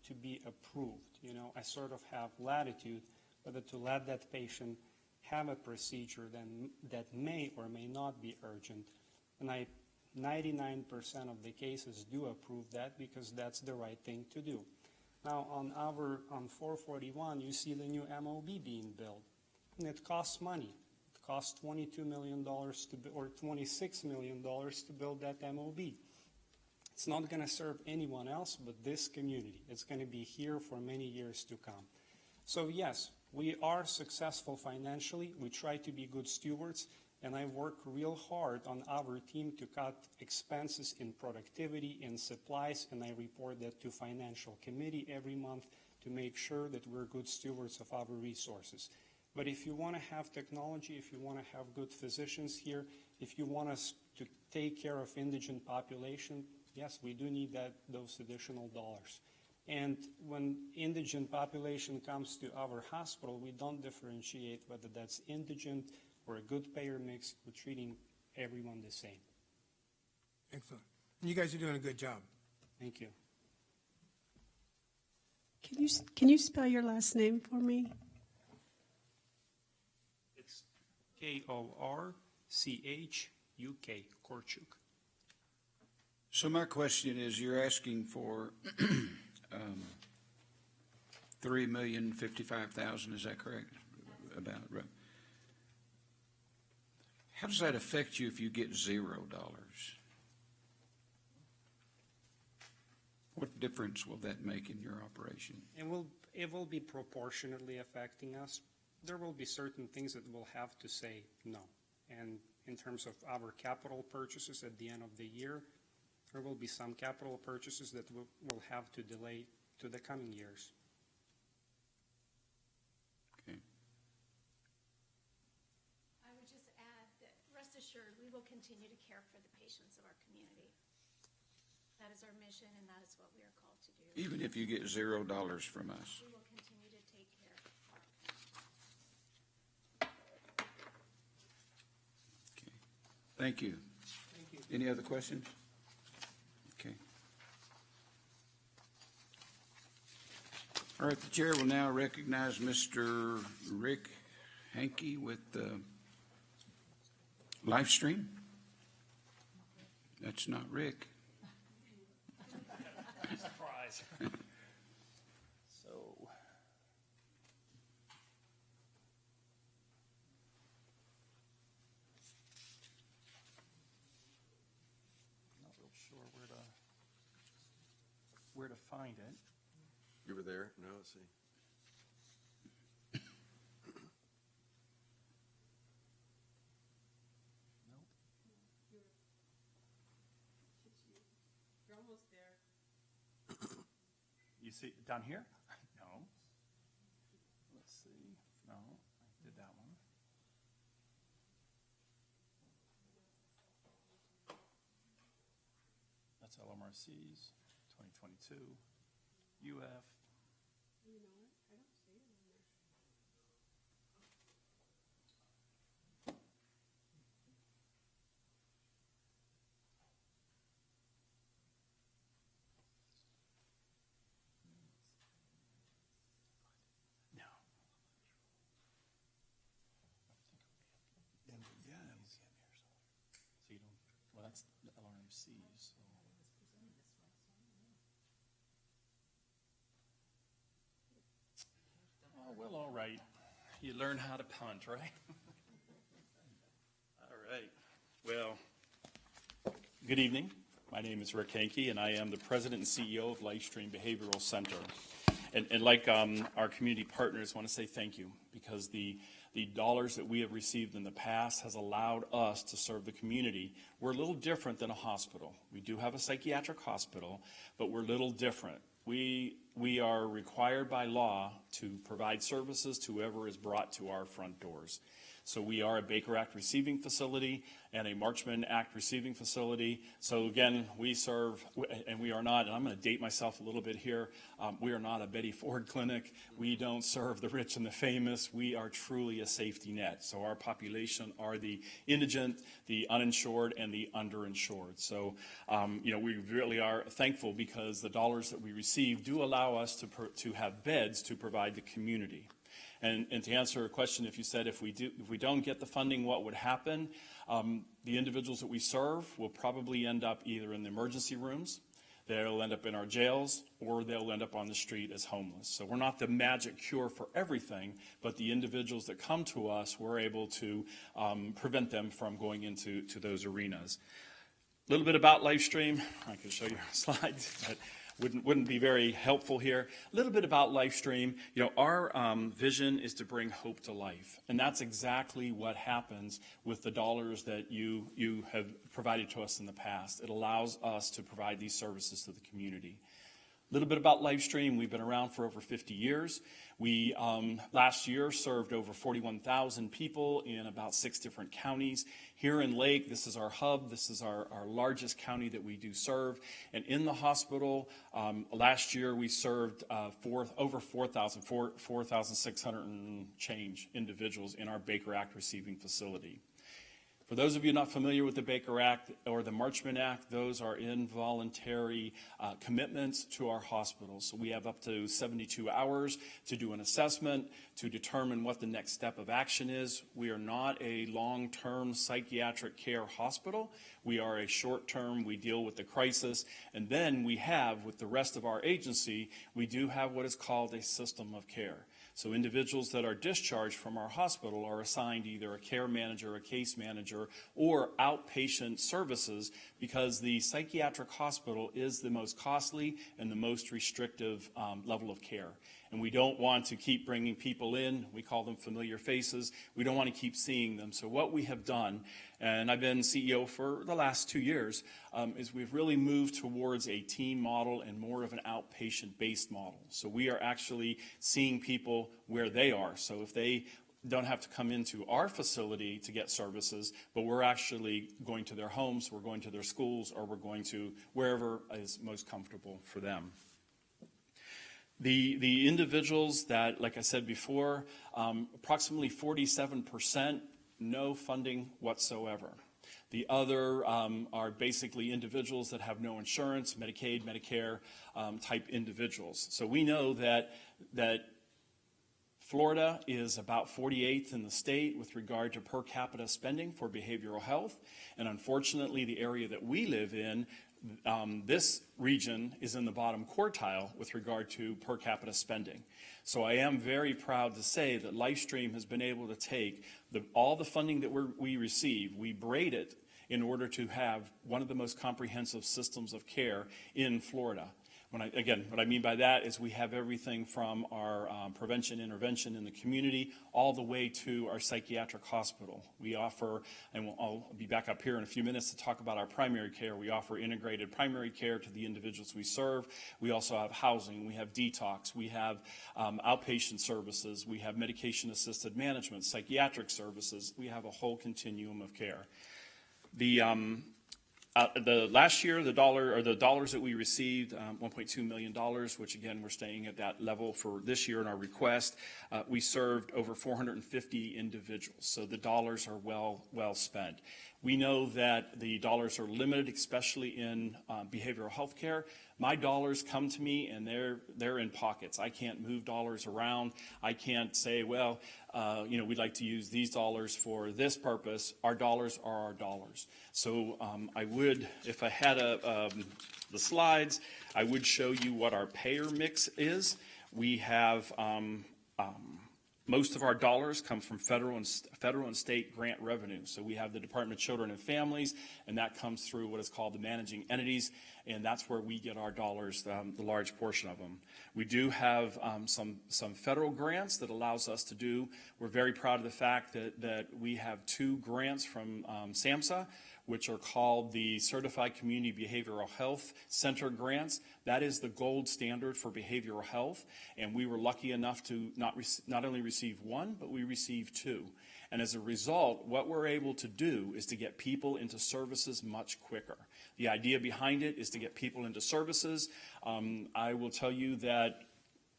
to be approved. You know, I sort of have latitude whether to let that patient have a procedure that may or may not be urgent. And 99% of the cases do approve that because that's the right thing to do. Now on 441, you see the new MOB being built, and it costs money. It costs $22 million or $26 million to build that MOB. It's not going to serve anyone else but this community. It's going to be here for many years to come. So yes, we are successful financially. We try to be good stewards, and I work real hard on our team to cut expenses in productivity, in supplies, and I report that to financial committee every month to make sure that we're good stewards of our resources. But if you want to have technology, if you want to have good physicians here, if you want us to take care of indigent population, yes, we do need those additional dollars. And when indigent population comes to our hospital, we don't differentiate whether that's indigent or a good payer mix. We're treating everyone the same.
Excellent. You guys are doing a good job.
Thank you.
Can you spell your last name for me?
It's Korchuk, Korchuk.
So my question is, you're asking for $3,055,000, is that correct? About right. How does that affect you if you get $0? What difference will that make in your operation?
It will be proportionately affecting us. There will be certain things that we'll have to say no. And in terms of our capital purchases at the end of the year, there will be some capital purchases that we'll have to delay to the coming years.
Okay.
I would just add that, rest assured, we will continue to care for the patients of our community. That is our mission, and that is what we are called to do.
Even if you get $0 from us?
We will continue to take care.
Okay. Thank you.
Thank you.
Any other questions? Okay. All right, the chair will now recognize Mr. Rick Hankey with Livestream. That's not Rick.
Surprise. So, not real sure where to find it.
You were there? No, let's see.
Nope.
You're almost there.
You see down here? No. Let's see. No, I did that one. That's LMRC's 2022. UF.
You know what? I don't see it in there.
No. So you don't, well, that's the LRMC's. So. Oh, well, all right. You learn how to punt, right? All right. Well, good evening. My name is Rick Hankey, and I am the president and CEO of Livestream Behavioral Center. And like our community partners, want to say thank you, because the dollars that we have received in the past has allowed us to serve the community. We're a little different than a hospital. We do have a psychiatric hospital, but we're a little different. We are required by law to provide services to whoever is brought to our front doors. So we are a Baker Act receiving facility and a Marchman Act receiving facility. So again, we serve, and we are not, and I'm going to date myself a little bit here, we are not a Betty Ford clinic. We don't serve the rich and the famous. We are truly a safety net. So our population are the indigent, the uninsured, and the underinsured. So, we really are thankful because the dollars that we receive do allow us to have beds to provide the community. And to answer a question, if you said if we don't get the funding, what would happen? The individuals that we serve will probably end up either in the emergency rooms, they'll end up in our jails, or they'll end up on the street as homeless. So we're not the magic cure for everything, but the individuals that come to us, we're able to prevent them from going into those arenas. A little bit about LifeStream. I could show you slides, but wouldn't be very helpful here. A little bit about LifeStream. Our vision is to bring hope to life, and that's exactly what happens with the dollars that you have provided to us in the past. It allows us to provide these services to the community. A little bit about LifeStream. We've been around for over 50 years. We last year served over 41,000 people in about 6 different counties. Here in Lake, this is our hub. This is our largest county that we do serve. And in the hospital, last year we served over 4,600 and change individuals in our Baker Act receiving facility. For those of you not familiar with the Baker Act or the Marchman Act, those are involuntary commitments to our hospitals. So we have up to 72 hours to do an assessment, to determine what the next step of action is. We are not a long-term psychiatric care hospital. We are a short-term, we deal with the crisis. And then we have, with the rest of our agency, we do have what is called a system of care. So individuals that are discharged from our hospital are assigned either a care manager, a case manager, or outpatient services, because the psychiatric hospital is the most costly and the most restrictive level of care. And we don't want to keep bringing people in. We call them familiar faces. We don't want to keep seeing them. So what we have done, and I've been CEO for the last 2 years, is we've really moved towards a team model and more of an outpatient-based model. So we are actually seeing people where they are. So if they don't have to come into our facility to get services, but we're actually going to their homes, we're going to their schools, or we're going to wherever is most comfortable for them. The individuals that, like I said before, approximately 47%, no funding whatsoever. The other are basically individuals that have no insurance, Medicaid, Medicare type individuals. So we know that Florida is about 48th in the state with regard to per capita spending for behavioral health. And unfortunately, the area that we live in, this region is in the bottom quartile with regard to per capita spending. So I am very proud to say that LifeStream has been able to take all the funding that we receive, we braid it in order to have one of the most comprehensive systems of care in Florida. What I mean by that is we have everything from our prevention intervention in the community all the way to our psychiatric hospital. We offer, and I'll be back up here in a few minutes to talk about our primary care. We offer integrated primary care to the individuals we serve. We also have housing. We have detox. We have outpatient services. We have medication-assisted management, psychiatric services. We have a whole continuum of care. The last year, the dollars that we received, $1.2 million, which again, we're staying at that level for this year in our request. We served over 450 individuals, so the dollars are well spent. We know that the dollars are limited, especially in behavioral health care. My dollars come to me and they're in pockets. I can't move dollars around. I can't say, well, we'd like to use these dollars for this purpose. Our dollars are our dollars. So I would, if I had the slides, I would show you what our payer mix is. We have Most of our dollars come from federal and state grant revenue. So we have the Department of Children and Families, and that comes through what is called the managing entities, and that's where we get our dollars, the large portion of them. We do have some federal grants that allows us to do. We're very proud of the fact that we have 2 grants from SAMHSA, which are called the Certified Community Behavioral Health Center grants. That is the gold standard for behavioral health, and we were lucky enough to not only receive 1, but we received 2. And as a result, what we're able to do is to get people into services much quicker. The idea behind it is to get people into services. I will tell you that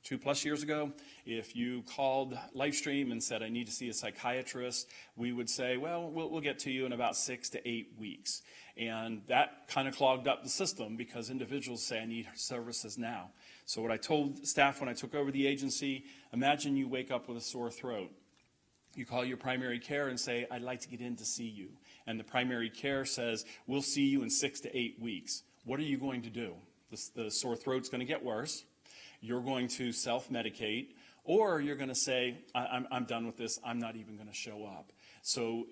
2+ years ago, if you called LifeStream and said, I need to see a psychiatrist, we would say, well, we'll get to you in about 6 to 8 weeks. And that kind of clogged up the system because individuals say, I need services now. So what I told staff when I took over the agency, imagine you wake up with a sore throat. You call your primary care and say, I'd like to get in to see you. And the primary care says, we'll see you in 6 to 8 weeks. What are you going to do? The sore throat's going to get worse. You're going to self-medicate, or you're going to say, I'm done with this, I'm not even going to show up. So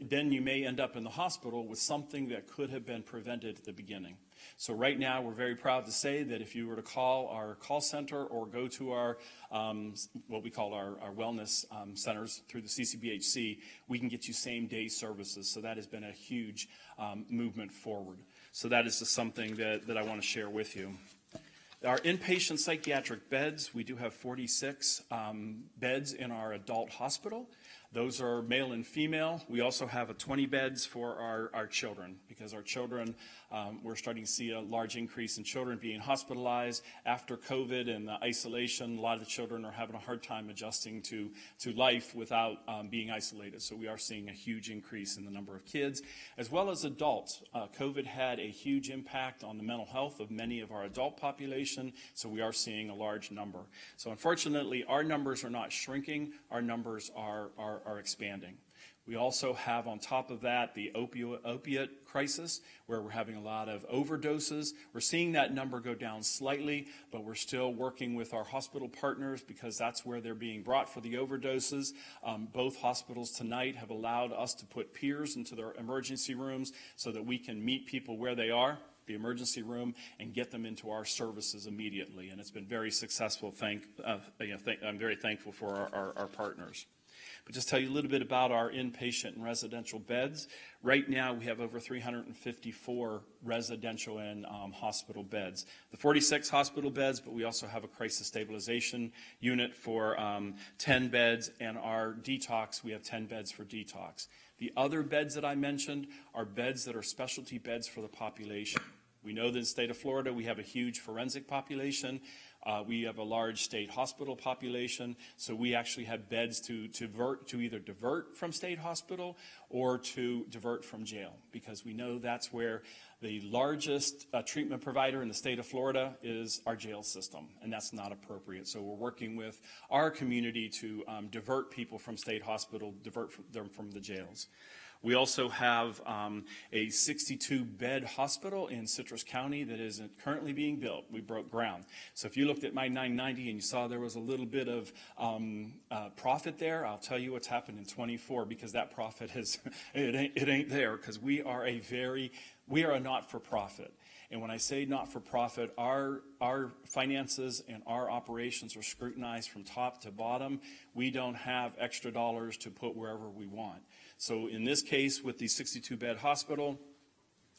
then you may end up in the hospital with something that could have been prevented at the beginning. So right now, we're very proud to say that if you were to call our call center or go to our, what we call our wellness centers through the CCBHC, we can get you same-day services. So that has been a huge movement forward. So that is just something that I want to share with you. Our inpatient psychiatric beds, we do have 46 beds in our adult hospital. Those are male and female. We also have 20 beds for our children, because our children, we're starting to see a large increase in children being hospitalized. After COVID and the isolation, a lot of the children are having a hard time adjusting to life without being isolated. So we are seeing a huge increase in the number of kids, as well as adults. COVID had a huge impact on the mental health of many of our adult population, so we are seeing a large number. So unfortunately, our numbers are not shrinking, our numbers are expanding. We also have on top of that the opiate crisis, where we're having a lot of overdoses. We're seeing that number go down slightly, but we're still working with our hospital partners because that's where they're being brought for the overdoses. Both hospitals tonight have allowed us to put peers into their emergency rooms so that we can meet people where they are, the emergency room, and get them into our services immediately. And it's been very successful. I'm very thankful for our partners. But just tell you a little bit about our inpatient and residential beds. Right now, we have over 354 residential and hospital beds. The 46 hospital beds, but we also have a crisis stabilization unit for 10 beds, and our detox, we have 10 beds for detox. The other beds that I mentioned are beds that are specialty beds for the population. We know that in the state of Florida, we have a huge forensic population. We have a large state hospital population, so we actually have beds to either divert from state hospital or to divert from jail, because we know that's where the largest treatment provider in the state of Florida is our jail system, and that's not appropriate. So we're working with our community to divert people from state hospital, divert them from the jails. We also have a 62-bed hospital in Citrus County that is currently being built. We broke ground. So if you looked at my 990 and you saw there was a little bit of profit there, I'll tell you what's happened in 24, because that profit it ain't there, because we are a not-for-profit. And when I say not-for-profit, our finances and our operations are scrutinized from top to bottom. We don't have extra dollars to put wherever we want. So in this case, with the 62-bed hospital,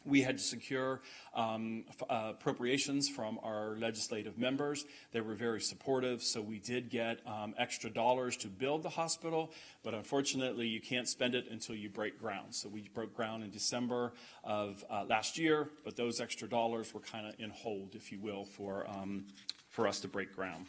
we had to secure appropriations from our legislative members. They were very supportive, so we did get extra dollars to build the hospital, but unfortunately, you can't spend it until you break ground. So we broke ground in December of last year, but those extra dollars were kind of in hold, if you will, for us to break ground.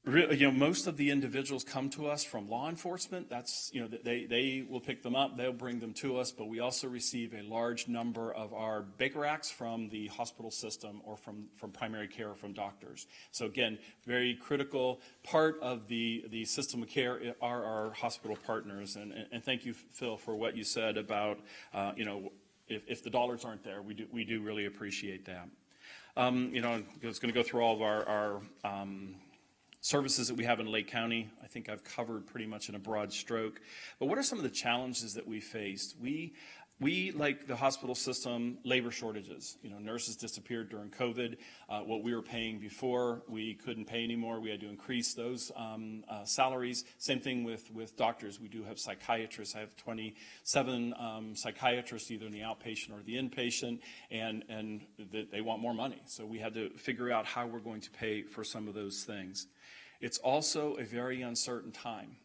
Most of the individuals come to us from law enforcement. That's, they will pick them up, they'll bring them to us, but we also receive a large number of our Baker Acts from the hospital system or from primary care, from doctors. So again, very critical part of the system of care are our hospital partners. And thank you, Phil, for what you said about, if the dollars aren't there, we do really appreciate that. I was going to go through all of our services that we have in Lake County, I think I've covered pretty much in a broad stroke. But what are some of the challenges that we faced? We, like the hospital system, labor shortages. You know, nurses disappeared during COVID. What we were paying before, we couldn't pay anymore. We had to increase those salaries. Same thing with doctors. We do have psychiatrists. I have 27 psychiatrists, either in the outpatient or the inpatient, and they want more money. So we had to figure out how we're going to pay for some of those things. It's also a very uncertain time.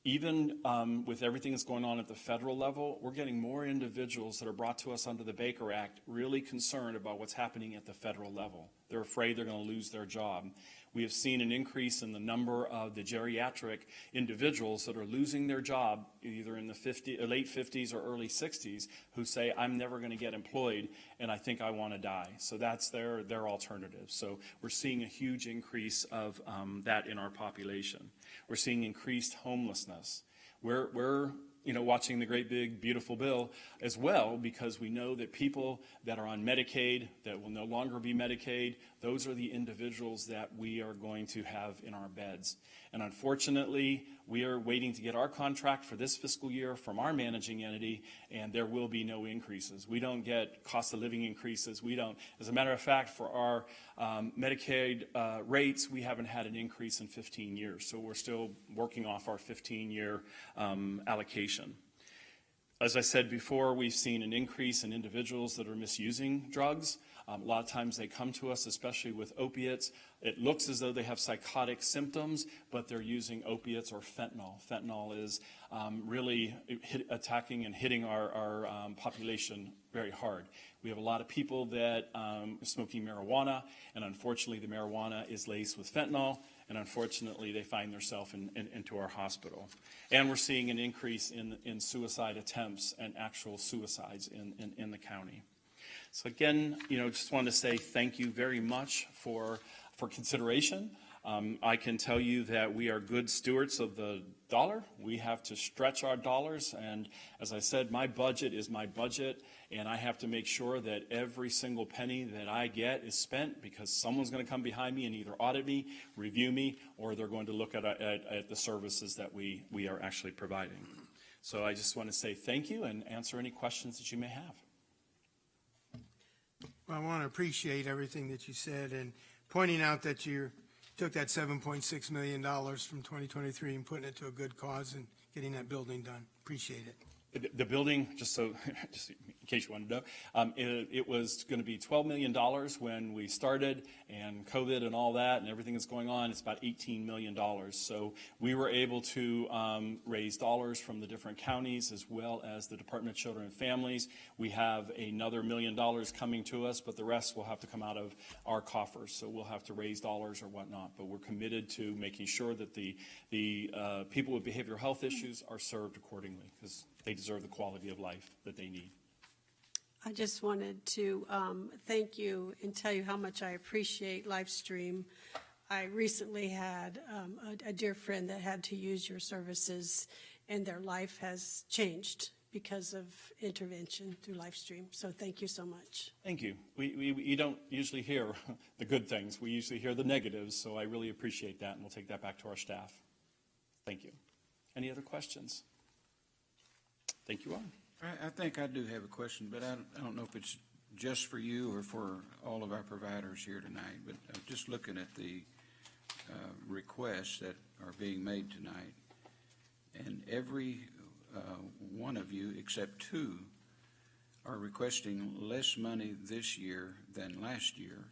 Even with everything that's going on at the federal level, we're getting more individuals that are brought to us under the Baker Act really concerned about what's happening at the federal level. They're afraid they're going to lose their job. We have seen an increase in the number of the geriatric individuals that are losing their job either in the late 50s or early 60s who say, I'm never going to get employed and I think I want to die. So that's their alternative. So we're seeing a huge increase of that in our population. We're seeing increased homelessness. We're watching the great big beautiful bill as well, because we know that people that are on Medicaid, that will no longer be Medicaid, those are the individuals that we are going to have in our beds. And unfortunately, we are waiting to get our contract for this fiscal year from our managing entity, and there will be no increases. We don't get cost of living increases. We don't. As a matter of fact, for our Medicaid rates, we haven't had an increase in 15 years. So we're still working off our 15-year allocation. As I said before, we've seen an increase in individuals that are misusing drugs. A lot of times they come to us, especially with opiates. It looks as though they have psychotic symptoms, but they're using opiates or fentanyl. Fentanyl is really attacking and hitting our population very hard. We have a lot of people that are smoking marijuana, and unfortunately the marijuana is laced with fentanyl, and unfortunately they find themselves into our hospital. And we're seeing an increase in suicide attempts and actual suicides in the county. So again, just wanted to say thank you very much for consideration. I can tell you that we are good stewards of the dollar. We have to stretch our dollars, and as I said, my budget is my budget, and I have to make sure that every single penny that I get is spent, because someone's going to come behind me and either audit me, review me, or they're going to look at the services that we are actually providing. So I just want to say thank you and answer any questions that you may have.
Well, I want to appreciate everything that you said and pointing out that you took that $7.6 million from 2023 and putting it to a good cause and getting that building done. Appreciate it.
The building, just in case you wanted to know, it was going to be $12 million when we started, and COVID and all that and everything that's going on, it's about $18 million. So we were able to raise dollars from the different counties as well as the Department of Children and Families. We have another $1 million coming to us, but the rest will have to come out of our coffers. So we'll have to raise dollars or whatnot. But we're committed to making sure that the people with behavioral health issues are served accordingly, because they deserve the quality of life that they need.
I just wanted to thank you and tell you how much I appreciate Livestream. I recently had a dear friend that had to use your services, and their life has changed because of intervention through Livestream. So thank you so much.
Thank you. We don't usually hear the good things. We usually hear the negatives, so I really appreciate that, and we'll take that back to our staff. Thank you. Any other questions? Thank you all.
I think I do have a question, but I don't know if it's just for you or for all of our providers here tonight, but I'm just looking at the requests that are being made tonight, and every one of you except two are requesting less money this year than last year,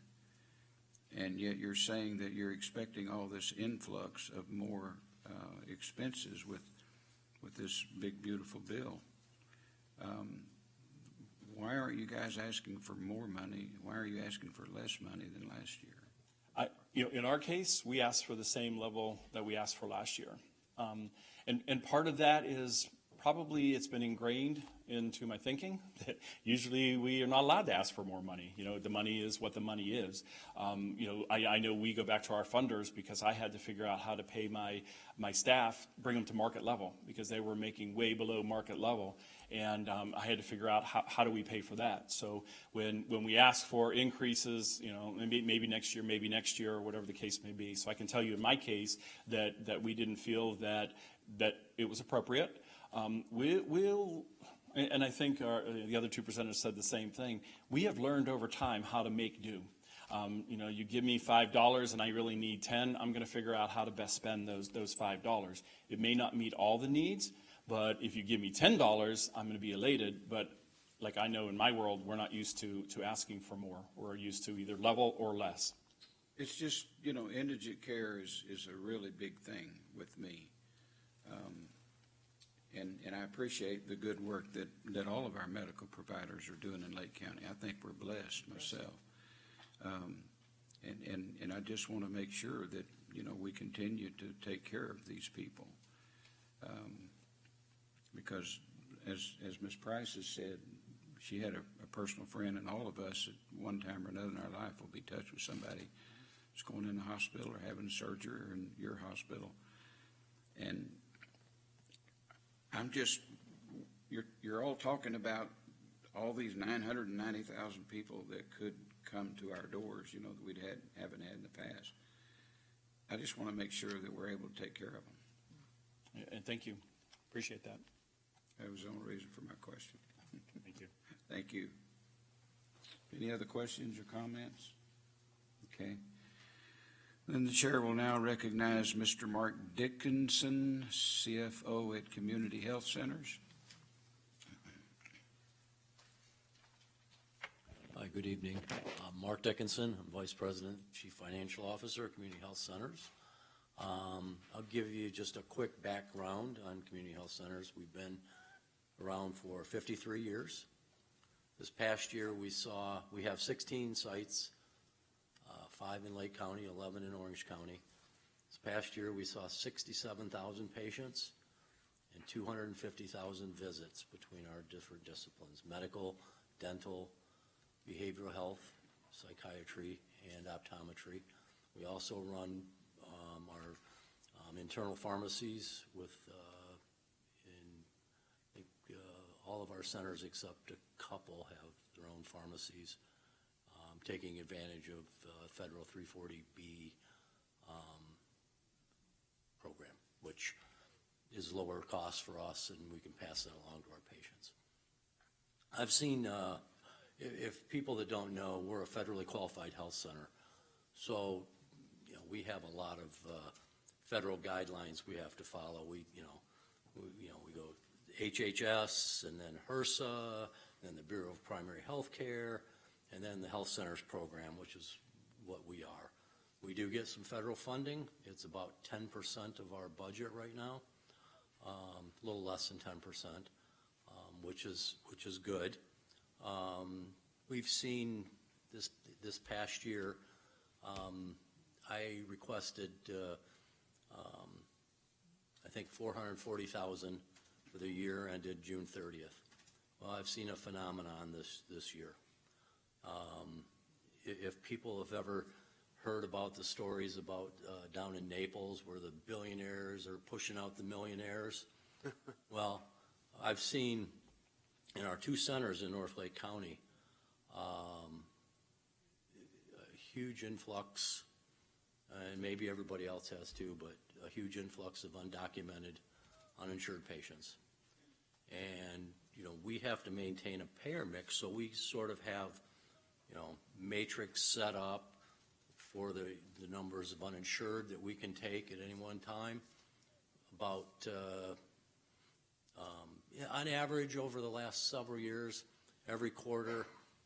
and yet you're saying that you're expecting all this influx of more expenses with this big, beautiful bill. Why aren't you guys asking for more money? Why are you asking for less money than last year?
In our case, we asked for the same level that we asked for last year. And part of that is probably it's been ingrained into my thinking that usually we are not allowed to ask for more money. You know, the money is what the money is. You know, I know we go back to our funders because I had to figure out how to pay my staff, bring them to market level because they were making way below market level. And I had to figure out how do we pay for that. So when we ask for increases, you know, maybe next year, or whatever the case may be. So I can tell you in my case that we didn't feel that it was appropriate. And I think the other 2 presenters said the same thing. We have learned over time how to make do. You know, you give me $5 and I really need 10, I'm going to figure out how to best spend those $5. It may not meet all the needs, but if you give me $10, I'm going to be elated. But like I know in my world, we're not used to asking for more. We're used to either level or less.
It's just, you know, indigent care is a really big thing with me. And I appreciate the good work that all of our medical providers are doing in Lake County. I think we're blessed myself. And I just want to make sure that, you know, we continue to take care of these people. Because as Ms. Price has said, she had a personal friend, and all of us at one time or another in our life will be touched with somebody who's going in the hospital or having surgery or in your hospital. And I'm just, you're all talking about all these 990,000 people that could come to our doors, you know, that we haven't had in the past. I just want to make sure that we're able to take care of them.
And thank you. Appreciate that.
That was the only reason for my question.
Thank you.
Thank you. Any other questions or comments? Okay. Then the chair will now recognize Mr. Mark Dickinson, CFO at Community Health Centers.
Hi, good evening. I'm Mark Dickinson. I'm Vice President, Chief Financial Officer at Community Health Centers. I'll give you just a quick background on Community Health Centers. We've been around for 53 years. This past year we have 16 sites, 5 in Lake County, 11 in Orange County. This past year we saw 67,000 patients and 250,000 visits between our different disciplines: medical, dental, behavioral health, psychiatry, and optometry. We also run our internal pharmacies with all of our centers except a couple have their own pharmacies, taking advantage of federal 340B program, which is lower cost for us, and we can pass that along to our patients. I've seen, if people that don't know, we're a federally qualified health center, so you know, we have a lot of federal guidelines we have to follow. We go HHS, and then HRSA, then the Bureau of Primary Health Care, and then the Health Centers Program, which is what we are. We do get some federal funding. It's about 10% of our budget right now, a little less than 10%, which is good. We've seen this past year, I requested, I think $440,000 for the year ended June 30th. Well, I've seen a phenomenon this year. If people have ever heard about the stories about down in Naples where the billionaires are pushing out the millionaires, well, I've seen in our 2 centers in North Lake County a huge influx, and maybe everybody else has too, but a huge influx of undocumented, uninsured patients. And, you know, we have to maintain a payer mix, so we sort of have, you know, matrix set up for the numbers of uninsured that we can take at any one time. About, on average, over the last several years, every quarter,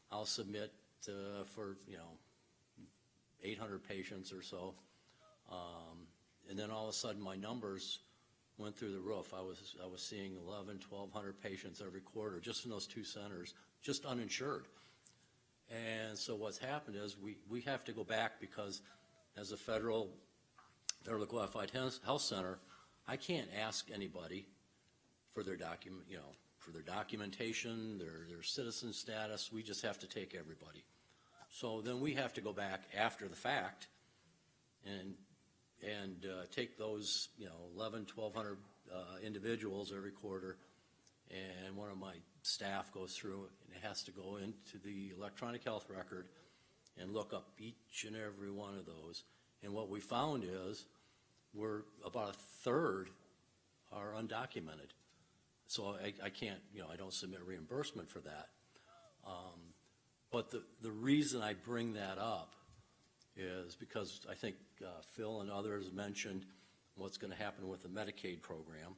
I'll submit for, you know, 800 patients or so. And then all of a sudden, my numbers went through the roof. I was seeing 1,200 patients every quarter just in those 2 centers, just uninsured. And so what's happened is we have to go back because as a federally qualified health center, I can't ask anybody for their for their documentation, their citizen status. We just have to take everybody. So then we have to go back after the fact and take those, 1,200 individuals every quarter, and one of my staff goes through it, and it has to go into the electronic health record and look up each and every one of those. And what we found is we're about a third are undocumented. So I can't, I don't submit reimbursement for that. But the reason I bring that up is because I think Phil and others mentioned what's going to happen with the Medicaid program.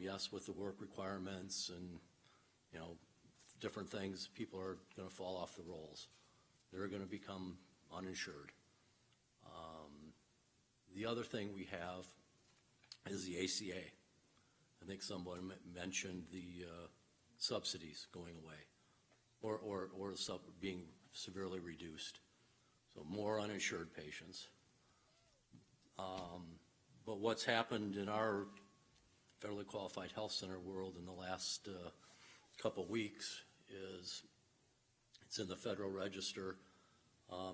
Yes, with the work requirements and, different things, people are going to fall off the rolls. They're going to become uninsured. The other thing we have is the ACA. I think someone mentioned the subsidies going away or being severely reduced. So more uninsured patients. But what's happened in our federally qualified health center world in the last couple weeks is it's in the Federal Register.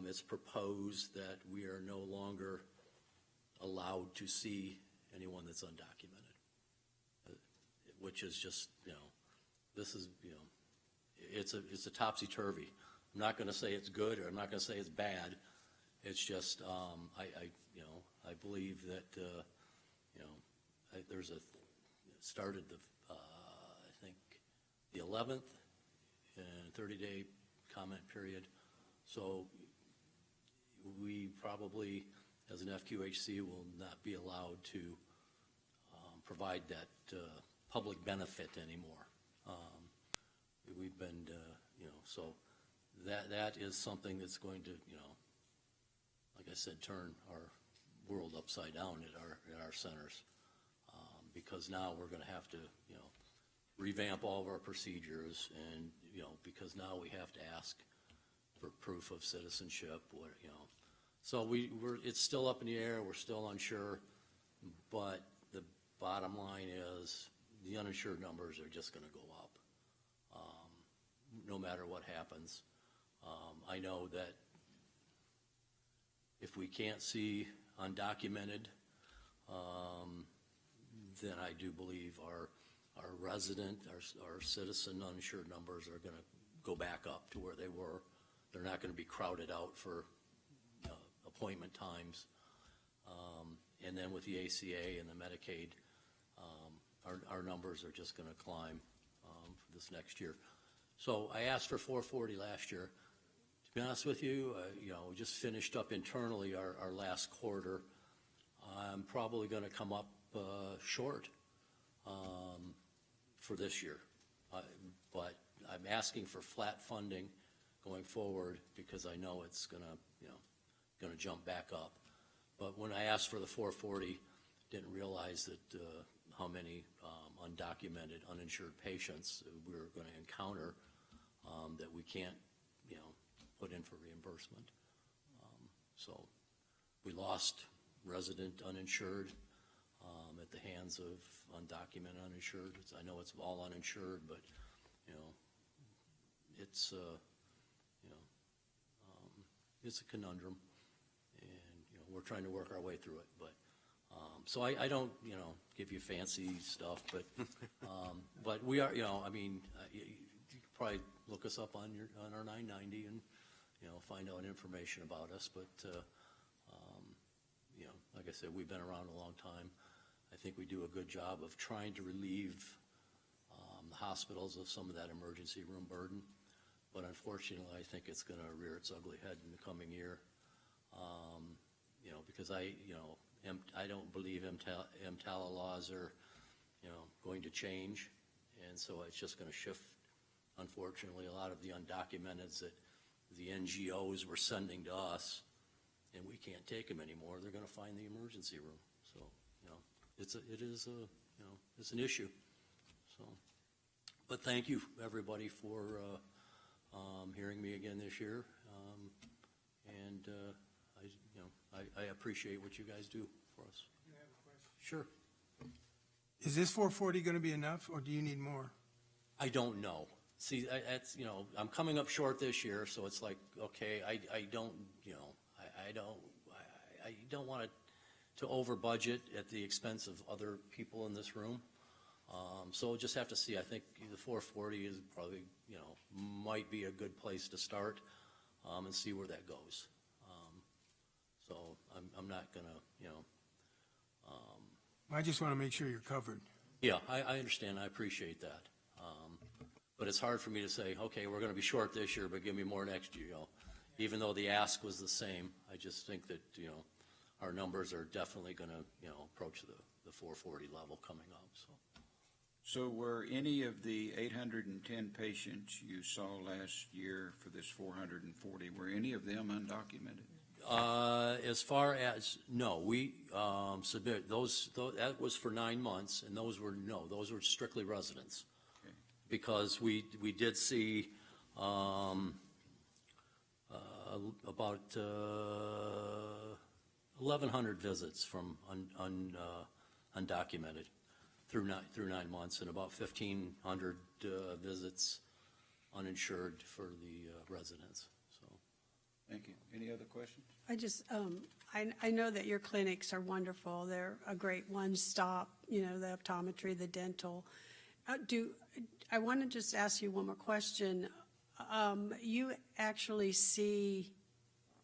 It's proposed that we are no longer allowed to see anyone that's undocumented, which is just, this is, it's a topsy-turvy. I'm not going to say it's good, or I'm not going to say it's bad. It's just, I believe that, there's started I think the 11th and 30-day comment period. So we probably, as an FQHC, will not be allowed to provide that public benefit anymore. We've been, so that is something that's going to, like I said, turn our world upside down at our centers, because now we're going to have to, revamp all of our procedures, and because now we have to ask for proof of citizenship. So it's still up in the air. We're still unsure, but the bottom line is the uninsured numbers are just going to go up, no matter what happens. I know that if we can't see undocumented, then I do believe our resident, our citizen uninsured numbers are going to go back up to where they were. They're not going to be crowded out for appointment times. And then with the ACA and the Medicaid, our numbers are just going to climb for this next year. So I asked for 440 last year. To be honest with you, we just finished up internally our last quarter. I'm probably going to come up short for this year. But I'm asking for flat funding going forward because I know it's going to jump back up. But when I asked for the 440, didn't realize that how many undocumented, uninsured patients we were going to encounter that we can't, put in for reimbursement. So we lost resident uninsured at the hands of undocumented uninsured. I know it's all uninsured, but it's it's a conundrum, and we're trying to work our way through it. But so I don't give you fancy stuff, but we are you can probably look us up on our 990 and find out information about us. But like I said, we've been around a long time. I think we do a good job of trying to relieve the hospitals of some of that emergency room burden. But unfortunately, I think it's going to rear its ugly head in the coming year. Because I don't believe EMTALA laws are, going to change, and so it's just going to shift. Unfortunately, a lot of the undocumenteds that the NGOs were sending to us, and we can't take them anymore. They're going to find the emergency room. So, it's an issue. So, but thank you everybody for hearing me again this year, and I appreciate what you guys do for us.
You have a question?
Sure.
Is this 440 going to be enough, or do you need more?
I don't know. See, that's, you know, I'm coming up short this year, so it's like, okay, I don't, you know, I don't want to over budget at the expense of other people in this room. So we'll just have to see. I think the 440 is probably, you know, might be a good place to start, and see where that goes. So I'm not gonna, you know.
I just want to make sure you're covered.
Yeah, I understand. I appreciate that. But it's hard for me to say, okay, we're going to be short this year, but give me more next year, you know. Even though the ask was the same, I just think that, you know, our numbers are definitely going to, you know, approach the 440 level coming up, so.
So were any of the 810 patients you saw last year for this 440, were any of them undocumented?
As far as, no, we submit those, that was for 9 months, and those were strictly residents.
Okay.
Because we did see about 1,100 visits from undocumented through 9 months, and about 1,500 visits uninsured for the residents. So,
thank you. Any other questions?
I just, I know that your clinics are wonderful. They're a great one-stop, you know, the optometry, the dental. I want to just ask you one more question. You actually see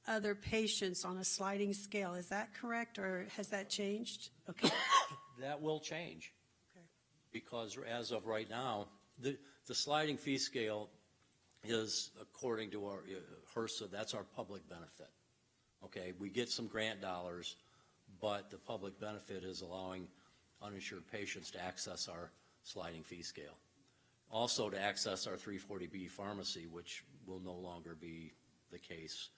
other patients on a sliding scale. Is that correct, or has that changed? Okay.
that will change.
Okay.
Because as of right now, the sliding fee scale is, according to our HRSA, that's our public benefit. Okay, we get some grant dollars, but the public benefit is allowing uninsured patients to access our sliding fee scale. Also to access our 340B pharmacy, which will no longer be the case.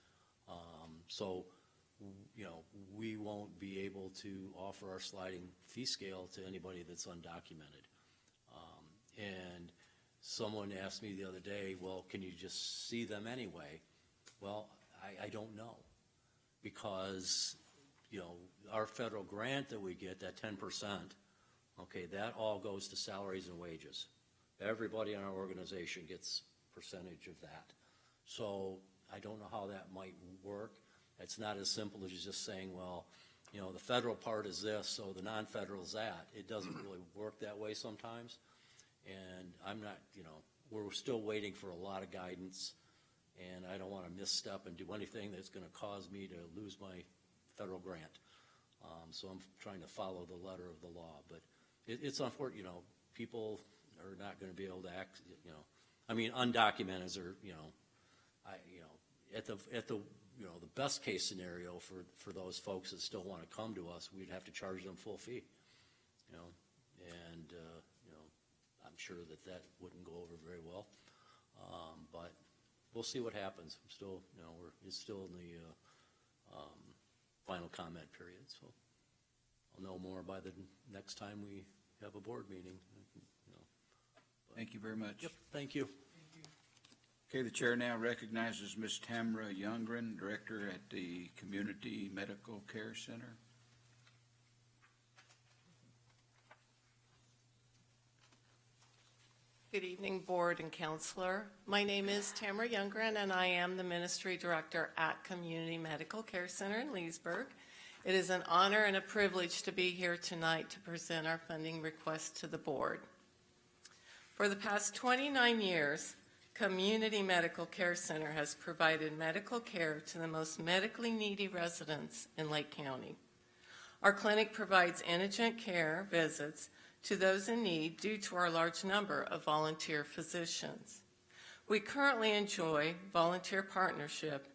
So, you know, we won't be able to offer our sliding fee scale to anybody that's undocumented. And someone asked me the other day, well, can you just see them anyway? Well, I don't know. Because, you know, our federal grant that we get, that 10%, okay, that all goes to salaries and wages. Everybody in our organization gets percentage of that. So I don't know how that might work. It's not as simple as just saying, well, you know, the federal part is this, so the non-federal is that. It doesn't really work that way sometimes. And I'm not, you know, we're still waiting for a lot of guidance. And I don't want to misstep and do anything that's going to cause me to lose my federal grant. So I'm trying to follow the letter of the law. But it's unfortunate, you know, people are not going to be able to act, you know. I mean, undocumented are, you know, at the you know, the best case scenario for those folks that still want to come to us, we'd have to charge them full fee, you know. And, you know, I'm sure that wouldn't go over very well. But we'll see what happens. I'm still, you know, it's still in the final comment period, so I'll know more by the next time we have a board meeting. You know.
Thank you very much.
Yep, thank you.
Okay, the chair now recognizes Ms. Tamara Youngren, Director at the Community Medical Care Center.
Good evening, Board and Counselor. My name is Tamara Youngren, and I am the Ministry Director at Community Medical Care Center in Leesburg. It is an honor and a privilege to be here tonight to present our funding request to the Board. For the past 29 years, Community Medical Care Center has provided medical care to the most medically needy residents in Lake County. Our clinic provides indigent care visits to those in need due to our large number of volunteer physicians. We currently enjoy volunteer partnership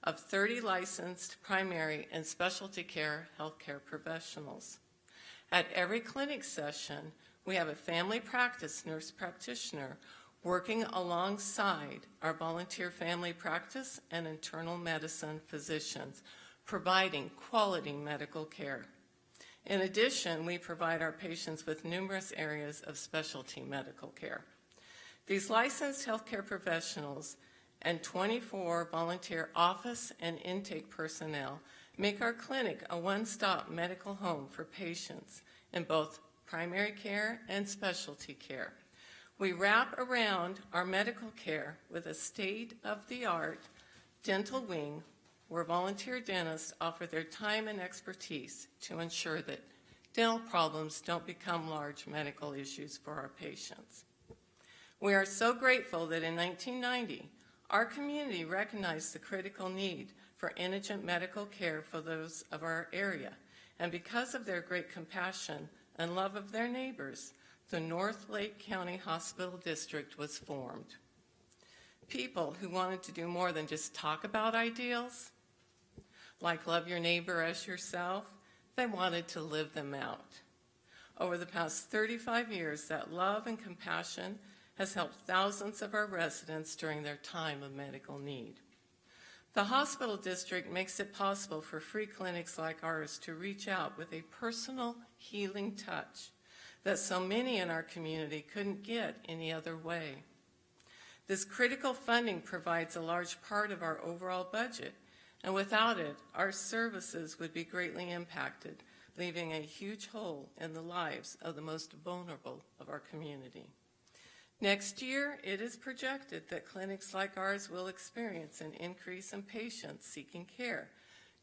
of 30 licensed primary and specialty care healthcare professionals. At every clinic session, we have a family practice nurse practitioner working alongside our volunteer family practice and internal medicine physicians, providing quality medical care. In addition, we provide our patients with numerous areas of specialty medical care. These licensed healthcare professionals and 24 volunteer office and intake personnel make our clinic a one-stop medical home for patients in both primary care, and specialty care. We wrap around our medical care with a state-of-the-art dental wing where volunteer dentists offer their time and expertise to ensure that dental problems don't become large medical issues for our patients. We are so grateful that in 1990, our community recognized the critical need for indigent medical care for those of our area. And because of their great compassion and love of their neighbors, the North Lake County Hospital District was formed. People who wanted to do more than just talk about ideals, like love your neighbor as yourself, they wanted to live them out. Over the past 35 years, that love and compassion has helped thousands of our residents during their time of medical need. The hospital district makes it possible for free clinics like ours to reach out with a personal healing touch that so many in our community couldn't get any other way. This critical funding provides a large part of our overall budget, and without it, our services would be greatly impacted, leaving a huge hole in the lives of the most vulnerable of our community. Next year, it is projected that clinics like ours will experience an increase in patients seeking care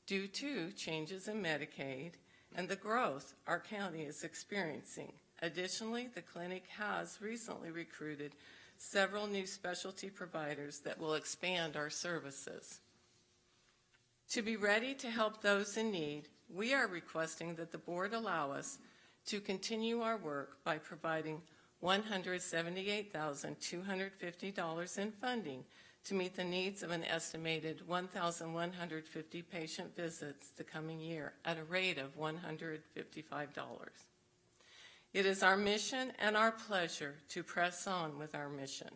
due to changes in Medicaid and the growth our county is experiencing. Additionally, the clinic has recently recruited several new specialty providers that will expand our services. To be ready to help those in need, we are requesting that the board allow us to continue our work by providing $178,250 in funding to meet the needs of an estimated 1,150 patient visits the coming year at a rate of $155. It is our mission and our pleasure to press on with our mission.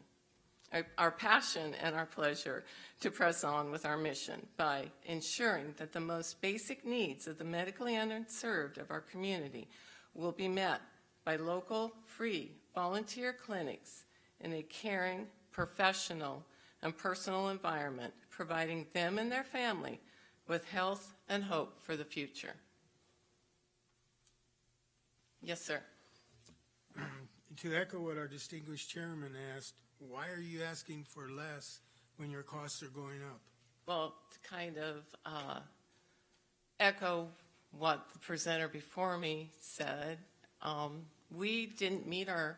Our passion and our pleasure to press on with our mission by ensuring that the most basic needs of the medically underserved of our community will be met by local, free, volunteer clinics in a caring, professional, and personal environment, providing them and their family with health and hope for the future. Yes, sir.
To echo what our distinguished chairman asked, why are you asking for less when your costs are going up?
Well, to kind of echo what the presenter before me said, we didn't meet our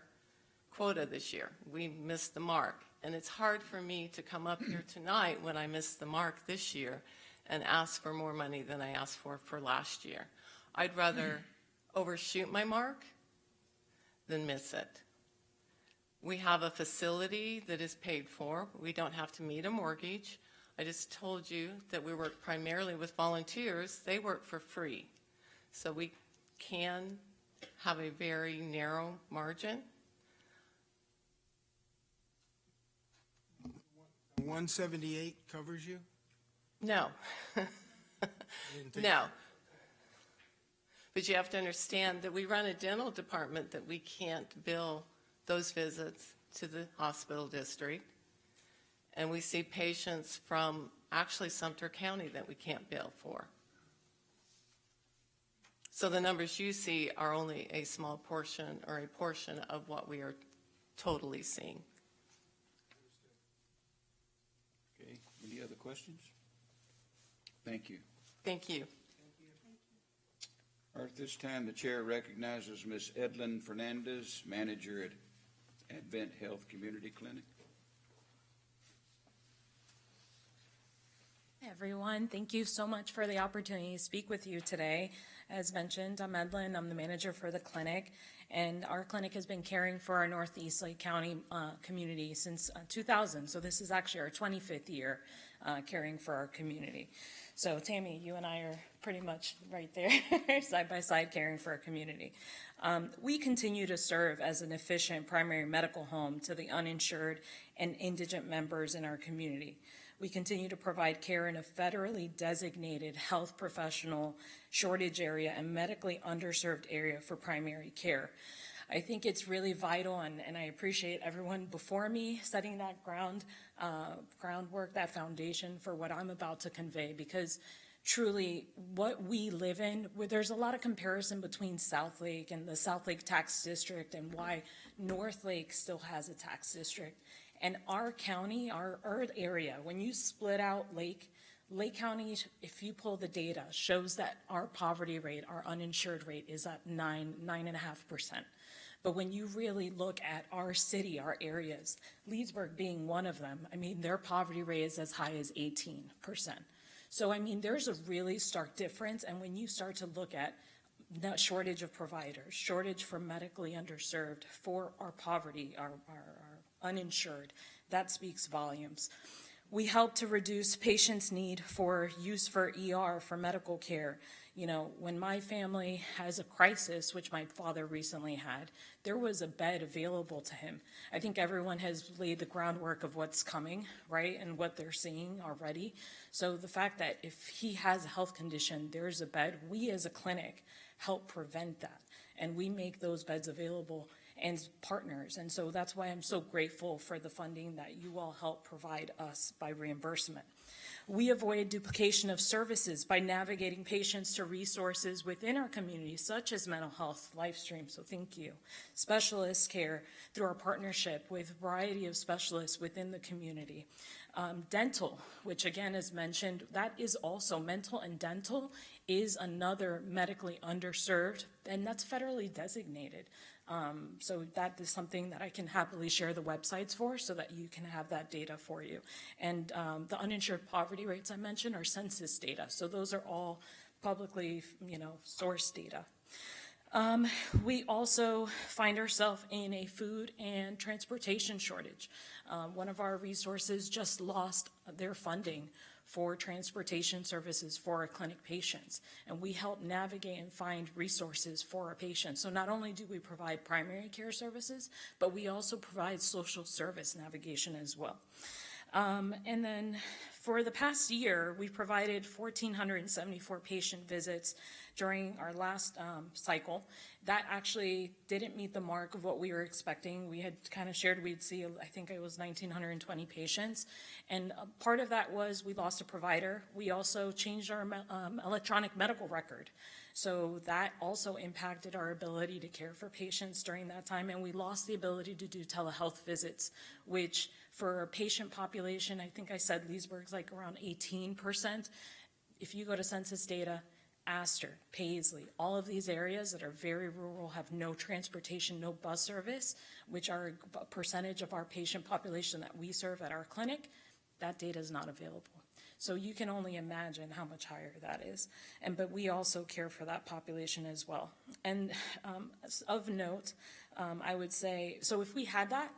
quota this year. We missed the mark. And it's hard for me to come up here tonight when I missed the mark this year and ask for more money than I asked for last year. I'd rather overshoot my mark than miss it. We have a facility that is paid for. We don't have to meet a mortgage. I just told you that we work primarily with volunteers. They work for free. So we can have a very narrow margin.
178 covers you?
No. No. But you have to understand that we run a dental department that we can't bill those visits to the hospital district. And we see patients from actually Sumter County that we can't bill for. So the numbers you see are only a small portion or a portion of what we are totally seeing.
Okay, any other questions? Thank you.
Thank you.
All right, at this time, the chair recognizes Ms. Edlin Fernandez, manager at Advent Health Community Clinic.
Hi, everyone. Thank you so much for the opportunity to speak with you today. As mentioned, I'm Edlin. I'm the manager for the clinic, and our clinic has been caring for our Northeast Lake County community since 2000. So this is actually our 25th year caring for our community. So Tammy, you and I are pretty much right there, side by side, caring for our community. We continue to serve as an efficient primary medical home to the uninsured and indigent members in our community. We continue to provide care in a federally designated health professional shortage area and medically underserved area for primary care. I think it's really vital, and I appreciate everyone before me setting that groundwork, that foundation for what I'm about to convey, because truly what we live in, where there's a lot of comparison between Southlake and the Southlake tax district and why Northlake still has a tax district. And our county, our area, when you split out Lake County, if you pull the data, shows that our poverty rate, our uninsured rate is at 9.5%. But when you really look at our city, our areas, Leesburg being one of them, I mean, their poverty rate is as high as 18%. So, I mean, there's a really stark difference. And when you start to look at the shortage of providers, shortage for medically underserved, for our poverty, our uninsured, that speaks volumes. We help to reduce patients' need for use for ER, for medical care. You know, when my family has a crisis, which my father recently had, there was a bed available to him. I think everyone has laid the groundwork of what's coming, right, and what they're seeing already. So the fact that if he has a health condition, there's a bed, we as a clinic help prevent that, and we make those beds available and partners. And so that's why I'm so grateful for the funding that you all help provide us by reimbursement. We avoid duplication of services by navigating patients to resources within our community, such as mental health, LifeStream, so thank you. Specialist care through our partnership with a variety of specialists within the community. Dental, which again is mentioned, that is also mental and dental is another medically underserved, and that's federally designated. So that is something that I can happily share the websites for so that you can have that data for you. And the uninsured poverty rates I mentioned are census data. So those are all publicly, sourced data. We also find ourselves in a food and transportation shortage. One of our resources just lost their funding for transportation services for our clinic patients, and we help navigate and find resources for our patients. So not only do we provide primary care services, but we also provide social service navigation as well. And then for the past year, we've provided 1,474 patient visits during our last cycle. That actually didn't meet the mark of what we were expecting. We had kind of shared we'd see, I think it was 1,920 patients. And part of that was we lost a provider. We also changed our electronic medical record. So that also impacted our ability to care for patients during that time. And we lost the ability to do telehealth visits, which for a patient population, I think I said Leesburg's like around 18%. If you go to census data, Astor, Paisley, all of these areas that are very rural have no transportation, no bus service, which are a percentage of our patient population that we serve at our clinic. That data is not available. So you can only imagine how much higher that is. But we also care for that population as well. And of note, I would say, so if we had that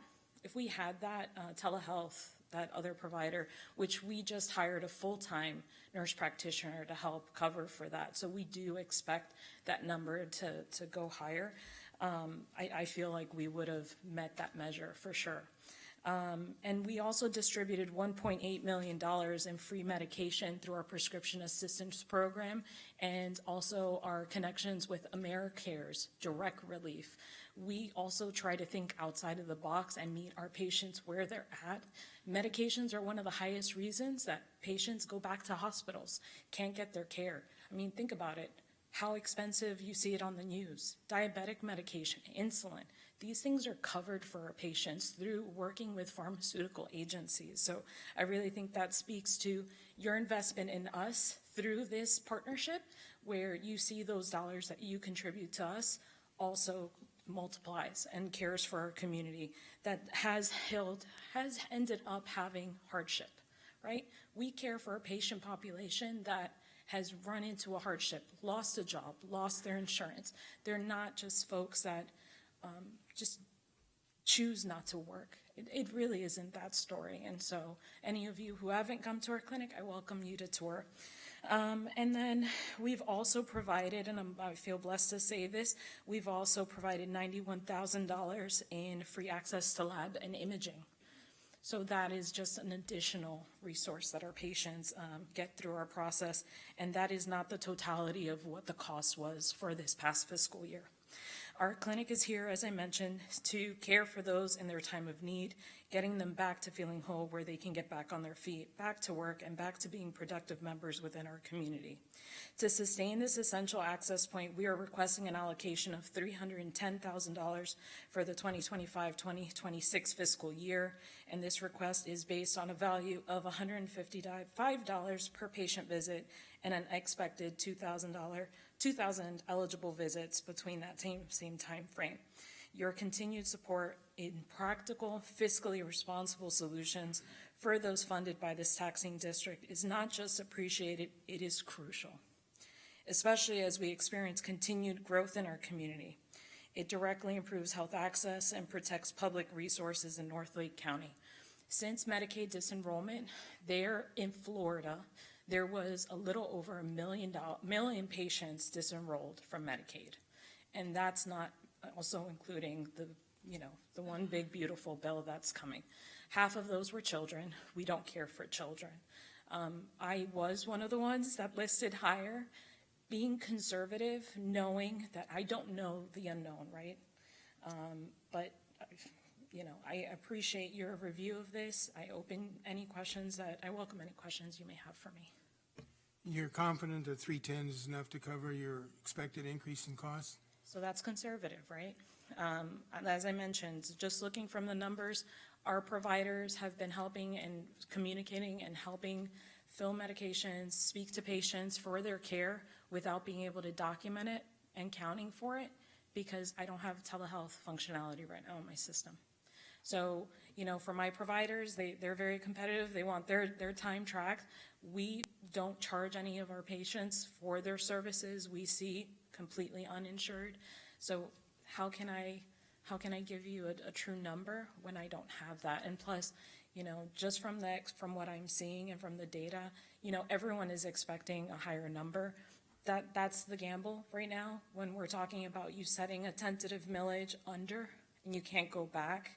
telehealth, that other provider, which we just hired a full-time nurse practitioner to help cover for that. So we do expect that number to go higher. I feel like we would have met that measure for sure. And we also distributed $1.8 million in free medication through our prescription assistance program and also our connections with AmeriCare's Direct Relief. We also try to think outside of the box and meet our patients where they're at. Medications are one of the highest reasons that patients go back to hospitals, can't get their care. I mean, think about it. How expensive, you see it on the news. Diabetic medication, insulin. These things are covered for our patients through working with pharmaceutical agencies. So I really think that speaks to your investment in us through this partnership, where you see those dollars that you contribute to us also multiplies and cares for our community that has ended up having hardship, right? We care for a patient population that has run into a hardship, lost a job, lost their insurance. They're not just folks that just choose not to work. It really isn't that story. And so any of you who haven't come to our clinic, I welcome you to tour. And then we've also provided, and I feel blessed to say this, we've also provided $91,000 in free access to lab and imaging. So that is just an additional resource that our patients get through our process, and that is not the totality of what the cost was for this past fiscal year. Our clinic is here, as I mentioned, to care for those in their time of need getting them back to feeling whole where they can get back on their feet, back to work, and back to being productive members within our community. To sustain this essential access point, we are requesting an allocation of $310,000 for the 2025-2026 fiscal year, and this request is based on a value of $155 per patient visit and an expected 2,000 eligible visits between that same time frame. Your continued support in practical, fiscally responsible solutions for those funded by this taxing district is not just appreciated, it is crucial, especially as we experience continued growth in our community. It directly improves health access and protects public resources in North Lake County. Since Medicaid disenrollment, there in Florida, there was a little over 1 million patients disenrolled from Medicaid. And that's not also including the one big beautiful bill that's coming. Half of those were children. We don't care for children. I was one of the ones that listed higher, being conservative, knowing that I don't know the unknown, right? But I appreciate your review of this. I welcome any questions you may have for me.
You're confident that 310 is enough to cover your expected increase in costs?
So that's conservative, right? As I mentioned, just looking from the numbers, our providers have been helping and communicating and helping fill medications, speak to patients for their care without being able to document it and counting for it because I don't have telehealth functionality right now in my system. So, for my providers, they're very competitive. They want their time tracked. We don't charge any of our patients for their services. We see completely uninsured. So how can I give you a true number when I don't have that? And plus, just from what I'm seeing and from the data, everyone is expecting a higher number. That's the gamble right now when we're talking about you setting a tentative millage under and you can't go back.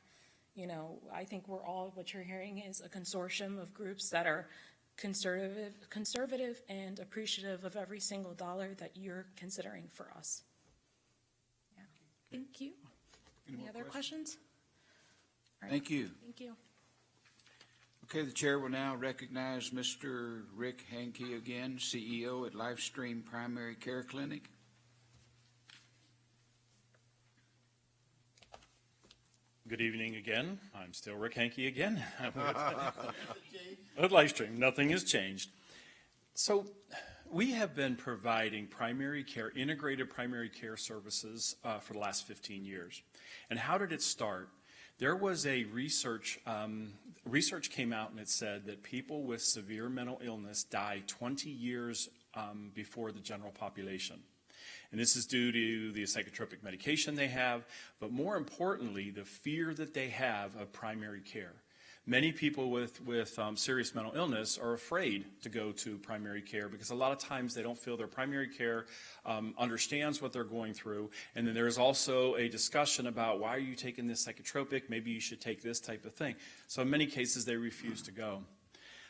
I think what you're hearing is a consortium of groups that are conservative and appreciative of every single dollar that you're considering for us. Yeah. Thank you. Any other questions? All right.
Thank you.
Thank you.
Okay, the chair will now recognize Mr. Rick Hankey again, CEO at Lifestream Primary Care Clinic.
Good evening again. I'm still Rick Hankey again. At Lifestream, nothing has changed. So we have been providing primary care, integrated primary care services for the last 15 years. And how did it start? There was a research came out and it said that people with severe mental illness die 20 years before the general population. And this is due to the psychotropic medication they have, but more importantly, the fear that they have of primary care. Many people with serious mental illness are afraid to go to primary care because a lot of times they don't feel their primary care understands what they're going through. And then there's also a discussion about why are you taking this psychotropic? Maybe you should take this type of thing. So in many cases, they refuse to go.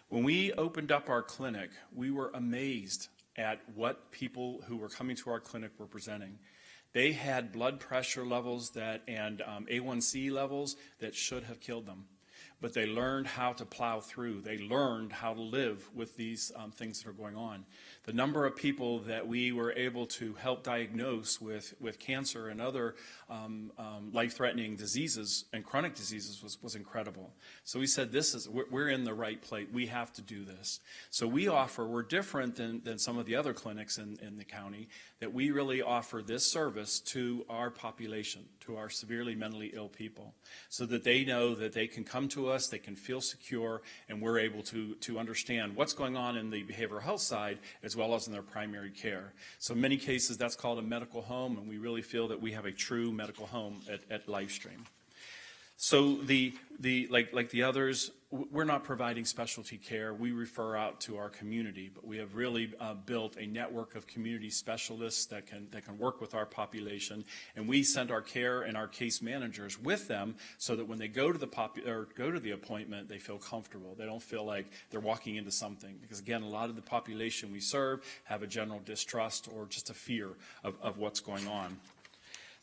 When we opened up our clinic, we were amazed at what people who were coming to our clinic were presenting. They had blood pressure levels and A1C levels that should have killed them. But they learned how to plow through. They learned how to live with these things that are going on. The number of people that we were able to help diagnose with cancer and other life-threatening diseases and chronic diseases was incredible. So we said, we're in the right place. We have to do this. So we're different than some of the other clinics in the county, that we really offer this service to our population, to our severely mentally ill people, so that they know that they can come to us, they can feel secure, and we're able to understand what's going on in the behavioral health side as well as in their primary care. So in many cases, that's called a medical home, and we really feel that we have a true medical home at Lifestream. So like the others, we're not providing specialty care. We refer out to our community, but we have really built a network of community specialists that can work with our population, and we send our care and our case managers with them so that when they go to the appointment, they feel comfortable. They don't feel like they're walking into something, because again, a lot of the population we serve have a general distrust or just a fear of what's going on.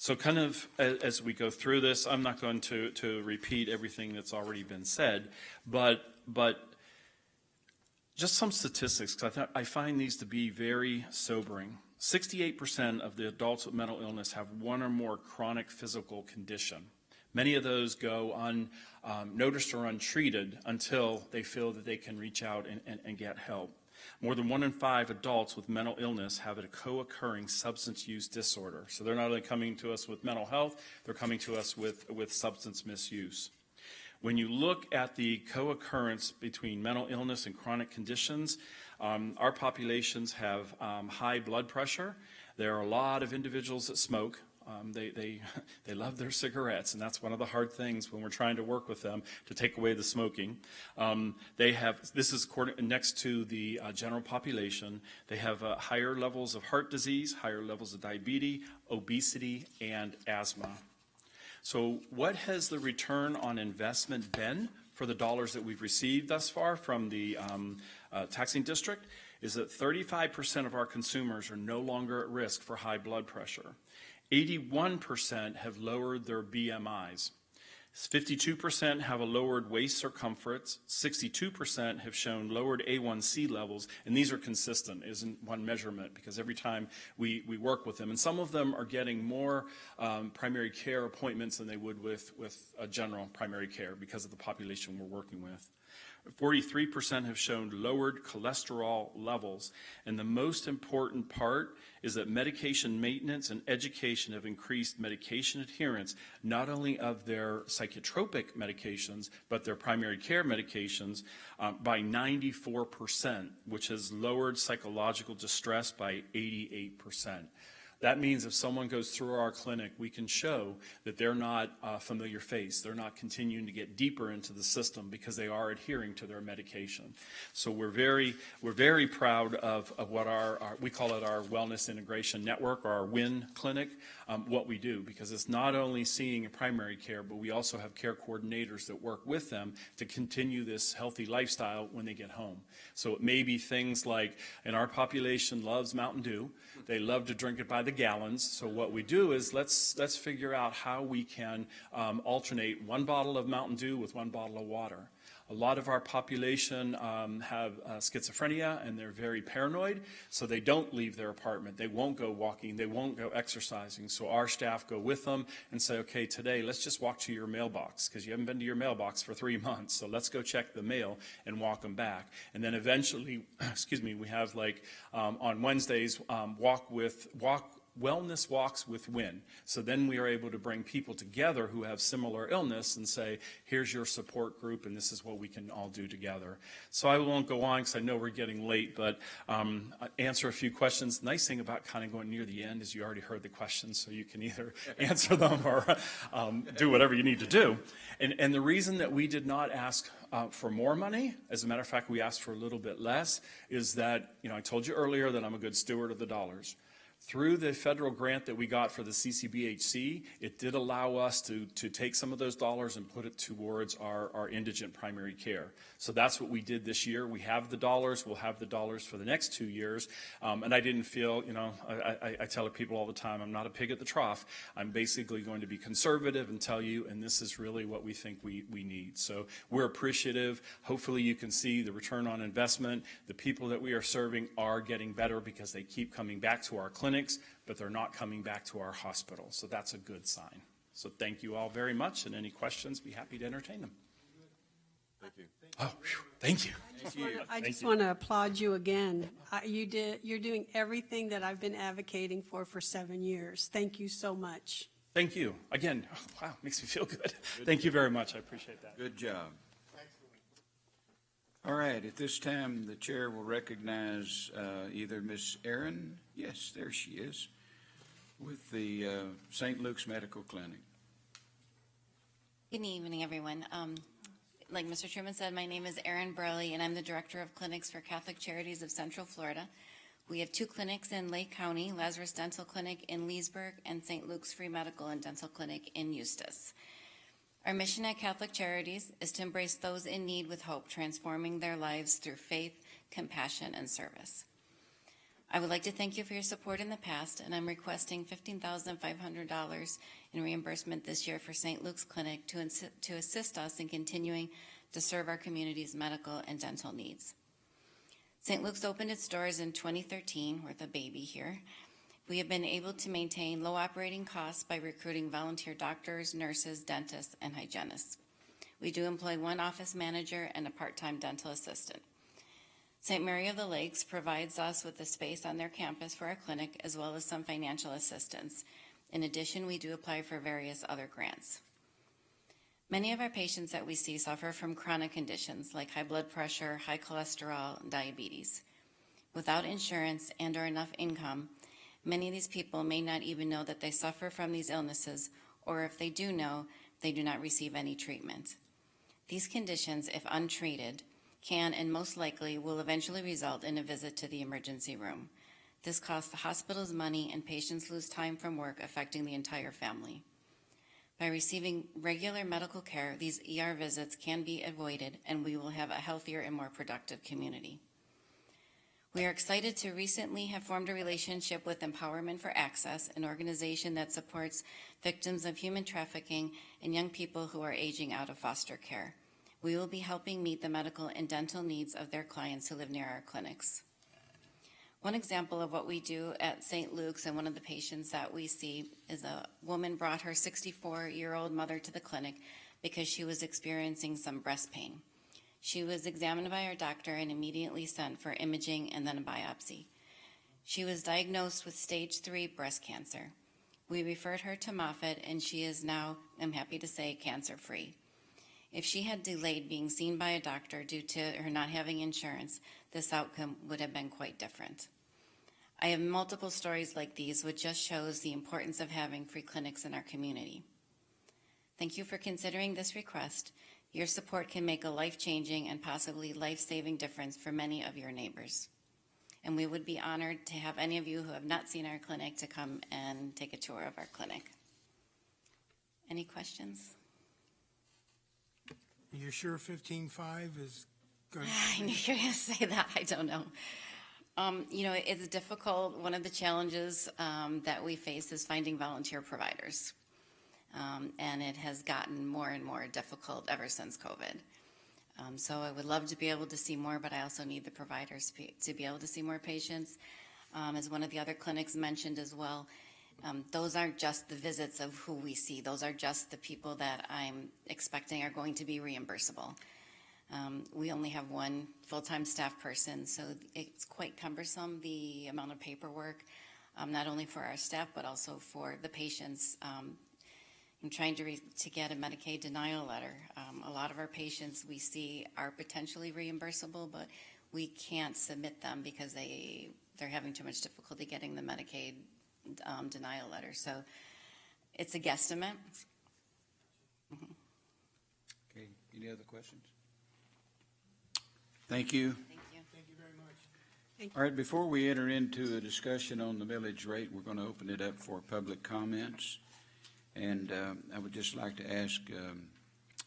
So kind of as we go through this, I'm not going to repeat everything that's already been said, but just some statistics, because I find these to be very sobering. 68% of the adults with mental illness have one or more chronic physical condition. Many of those go unnoticed or untreated until they feel that they can reach out and get help. More than 1 in 5 adults with mental illness have a co-occurring substance use disorder. So they're not only coming to us with mental health, they're coming to us with substance misuse. When you look at the co-occurrence between mental illness and chronic conditions, our populations have high blood pressure. There are a lot of individuals that smoke. They love their cigarettes, and that's one of the hard things when we're trying to work with them to take away the smoking. This is next to the general population. They have higher levels of heart disease, higher levels of diabetes, obesity, and asthma. So what has the return on investment been for the dollars that we've received thus far from the taxing district? Is that 35% of our consumers are no longer at risk for high blood pressure. 81% have lowered their BMIs. 52% have a lowered waist circumference. 62% have shown lowered A1C levels, and these are consistent, isn't one measurement, because every time we work with them, and some of them are getting more primary care appointments than they would with a general primary care because of the population we're working with. 43% have shown lowered cholesterol levels, and the most important part is that medication maintenance and education have increased medication adherence, not only of their psychotropic medications, but their primary care medications by 94%, which has lowered psychological distress by 88%. That means if someone goes through our clinic, we can show that they're not a familiar face. They're not continuing to get deeper into the system because they are adhering to their medication. So we're very proud of what we call it our Wellness Integration Network, or our WIN clinic, what we do, because it's not only seeing a primary care, but we also have care coordinators that work with them to continue this healthy lifestyle when they get home. So it may be things like, and our population loves Mountain Dew. They love to drink it by the gallons. So what we do is let's figure out how we can alternate 1 bottle of Mountain Dew with 1 bottle of water. A lot of our population have schizophrenia, and they're very paranoid, so they don't leave their apartment. They won't go walking. They won't go exercising. So our staff go with them and say, okay, today let's just walk to your mailbox because you haven't been to your mailbox for 3 months. So let's go check the mail and walk them back. And then eventually, we have on Wednesdays, wellness walks with WIN. So then we are able to bring people together who have similar illness and say, here's your support group, and this is what we can all do together. So I won't go on because I know we're getting late, but answer a few questions. The nice thing about kind of going near the end is you already heard the questions, so you can either answer them or do whatever you need to do. And the reason that we did not ask for more money, as a matter of fact, we asked for a little bit less, is that, I told you earlier that I'm a good steward of the dollars. Through the federal grant that we got for the CCBHC, it did allow us to take some of those dollars and put it towards our indigent primary care. So that's what we did this year. We have the dollars. We'll have the dollars for the next 2 years. And I didn't feel, I tell people all the time, I'm not a pig at the trough. I'm basically going to be conservative and tell you, and this is really what we think we need. So we're appreciative. Hopefully you can see the return on investment. The people that we are serving are getting better because they keep coming back to our clinics, but they're not coming back to our hospital. So that's a good sign. So thank you all very much, and any questions, be happy to entertain them.
Thank you.
Oh, thank you.
I just want to applaud you again. You're doing everything that I've been advocating for 7 years. Thank you so much.
Thank you. Again, wow, makes me feel good. Thank you very much. I appreciate that.
Good job. All right, at this time, the chair will recognize either Miss Erin, yes, there she is, with the St. Luke's Medical Clinic.
Good evening, everyone. Like Mr. Chairman said, my name is Erin Burley, and I'm the Director of Clinics for Catholic Charities of Central Florida. We have 2 clinics in Lake County, Lazarus Dental Clinic in Leesburg, and St. Luke's Free Medical and Dental Clinic in Eustis. Our mission at Catholic Charities is to embrace those in need with hope, transforming their lives through faith, compassion, and service. I would like to thank you for your support in the past, and I'm requesting $15,500 in reimbursement this year for St. Luke's Clinic to assist us in continuing to serve our community's medical and dental needs. St. Luke's opened its doors in 2013, we're the baby here. We have been able to maintain low operating costs by recruiting volunteer doctors, nurses, dentists, and hygienists. We do employ one office manager and a part-time dental assistant. St. Mary of the Lakes provides us with the space on their campus for our clinic, as well as some financial assistance. In addition, we do apply for various other grants. Many of our patients that we see suffer from chronic conditions like high blood pressure, high cholesterol, and diabetes. Without insurance and/or enough income, many of these people may not even know that they suffer from these illnesses, or if they do know, they do not receive any treatment. These conditions, if untreated, can and most likely will eventually result in a visit to the emergency room. This costs the hospitals money and patients lose time from work, affecting the entire family. By receiving regular medical care, these ER visits can be avoided, and we will have a healthier and more productive community. We are excited to recently have formed a relationship with Empowerment for Access, an organization that supports victims of human trafficking and young people who are aging out of foster care. We will be helping meet the medical and dental needs of their clients who live near our clinics. One example of what we do at St. Luke's, and one of the patients that we see, is a woman brought her 64-year-old mother to the clinic because she was experiencing some breast pain. She was examined by our doctor and immediately sent for imaging and then a biopsy. She was diagnosed with stage 3 breast cancer. We referred her to Moffitt, and she is now, I'm happy to say, cancer-free. If she had delayed being seen by a doctor due to her not having insurance, this outcome would have been quite different. I have multiple stories like these, which just shows the importance of having free clinics in our community. Thank you for considering this request. Your support can make a life-changing and possibly life-saving difference for many of your neighbors. And we would be honored to have any of you who have not seen our clinic to come and take a tour of our clinic. Any questions?
You're sure 15.5 is good?
I knew you were going to say that. I don't know. It's difficult. One of the challenges that we face is finding volunteer providers. And it has gotten more and more difficult ever since COVID. So I would love to be able to see more, but I also need the providers to be able to see more patients. As one of the other clinics mentioned as well, those aren't just the visits of who we see. Those are just the people that I'm expecting are going to be reimbursable. We only have one full-time staff person, so it's quite cumbersome, the amount of paperwork, not only for our staff, but also for the patients. I'm trying to get a Medicaid denial letter. A lot of our patients we see are potentially reimbursable, but we can't submit them because they're having too much difficulty getting the Medicaid denial letter. So it's a guesstimate. Mm-hmm.
Okay, any other questions? Thank you.
Thank you.
Thank you very much.
All right, before we enter into a discussion on the millage rate, we're going to open it up for public comments. And I would just like to ask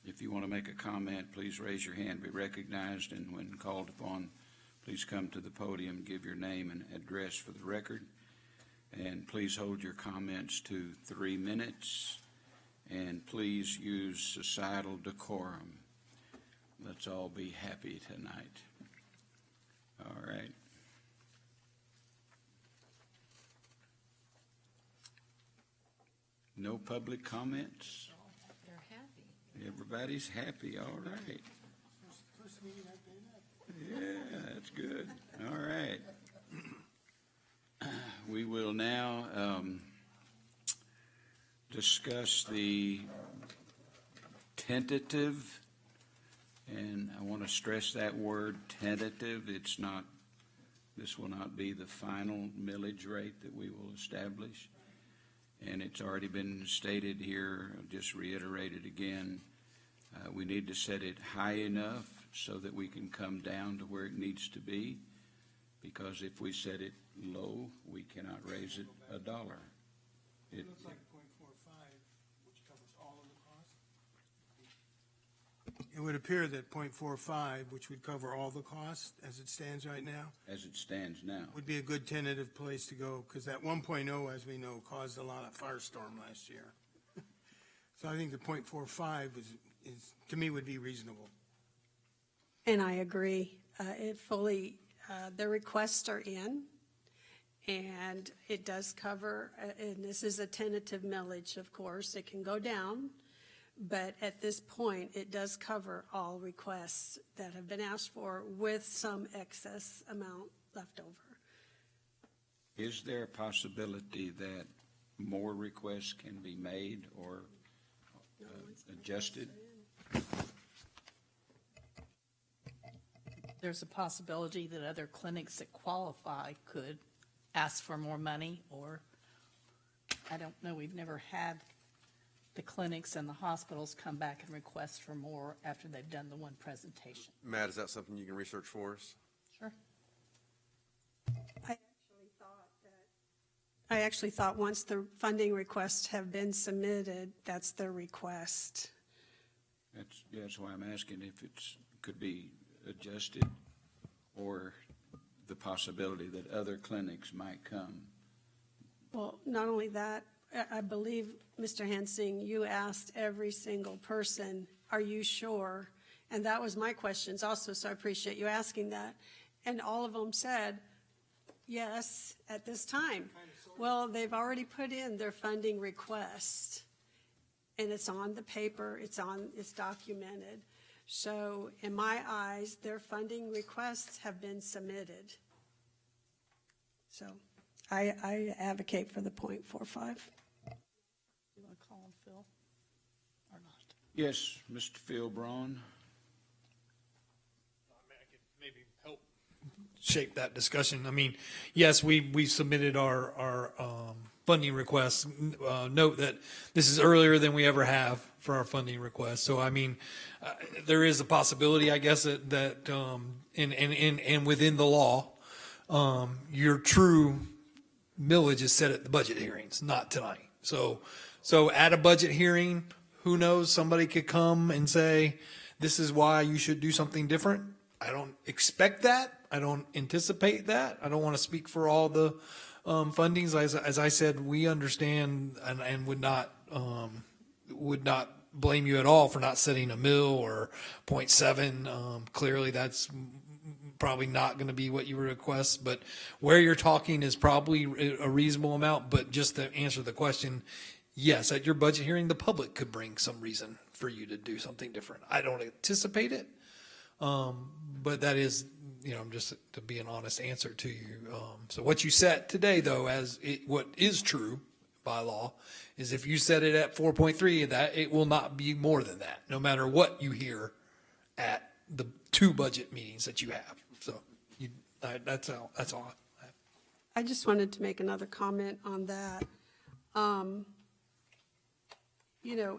if you want to make a comment, please raise your hand, be recognized, and when called upon, please come to the podium, give your name and address for the record. And please hold your comments to 3 minutes, and please use societal decorum. Let's all be happy tonight. All right. No public comments?
They're happy.
Everybody's happy, all right.
First meeting I've been at.
Yeah, that's good. All right. We will now discuss the tentative, and I want to stress that word, tentative. This will not be the final millage rate that we will establish. And it's already been stated here, I'll just reiterate it again. We need to set it high enough so that we can come down to where it needs to be, because if we set it low, we cannot raise it $1.
It looks like 0.45, which covers all of the costs. It would appear that .45, which would cover all the costs as it stands right now,
as it stands now.
would be a good tentative place to go, because that 1.0, as we know, caused a lot of firestorm last year. So I think the .45 is, to me, would be reasonable.
And I agree. It fully, the requests are in, and it does cover, and this is a tentative millage, of course. It can go down, but at this point, it does cover all requests that have been asked for with some excess amount left over.
Is there a possibility that more requests can be made or adjusted?
There's a possibility that other clinics that qualify could ask for more money, or, I don't know, we've never had the clinics and the hospitals come back and request for more after they've done the one presentation.
Matt, is that something you can research for us?
Sure.
I actually thought once the funding requests have been submitted, that's their request.
That's why I'm asking if it's, could be adjusted, or the possibility that other clinics might come.
Well, not only that, I believe, Mr. Hensing, you asked every single person, are you sure? And that was my questions also, so I appreciate you asking that. And all of them said, yes, at this time. Well, they've already put in their funding request, and it's on the paper, it's documented. So in my eyes, their funding requests have been submitted. So I advocate for the .45.
You want to call him Phil or not?
Yes, Mr. Phil Braun.
Maybe help shape that discussion. I mean, yes, we submitted our funding requests. Note that this is earlier than we ever have for our funding requests. So, I mean, there is a possibility, I guess, that and within the law, your true millage is set at the budget hearings, not tonight. So at a budget hearing, who knows, somebody could come and say, this is why you should do something different. I don't expect that. I don't anticipate that. I don't want to speak for all the fundings. As I said, we understand and would not blame you at all for not setting a mill or 0.7. Clearly, that's probably not going to be what you request, but where you're talking is probably a reasonable amount. But just to answer the question, yes, at your budget hearing, the public could bring some reason for you to do something different. I don't anticipate it, but that is, just to be an honest answer to you. So what you set today, though, what is true by law, is if you set it at 4.3, that it will not be more than that, no matter what you hear at the 2 budget meetings that you have. So that's all.
I just wanted to make another comment on that.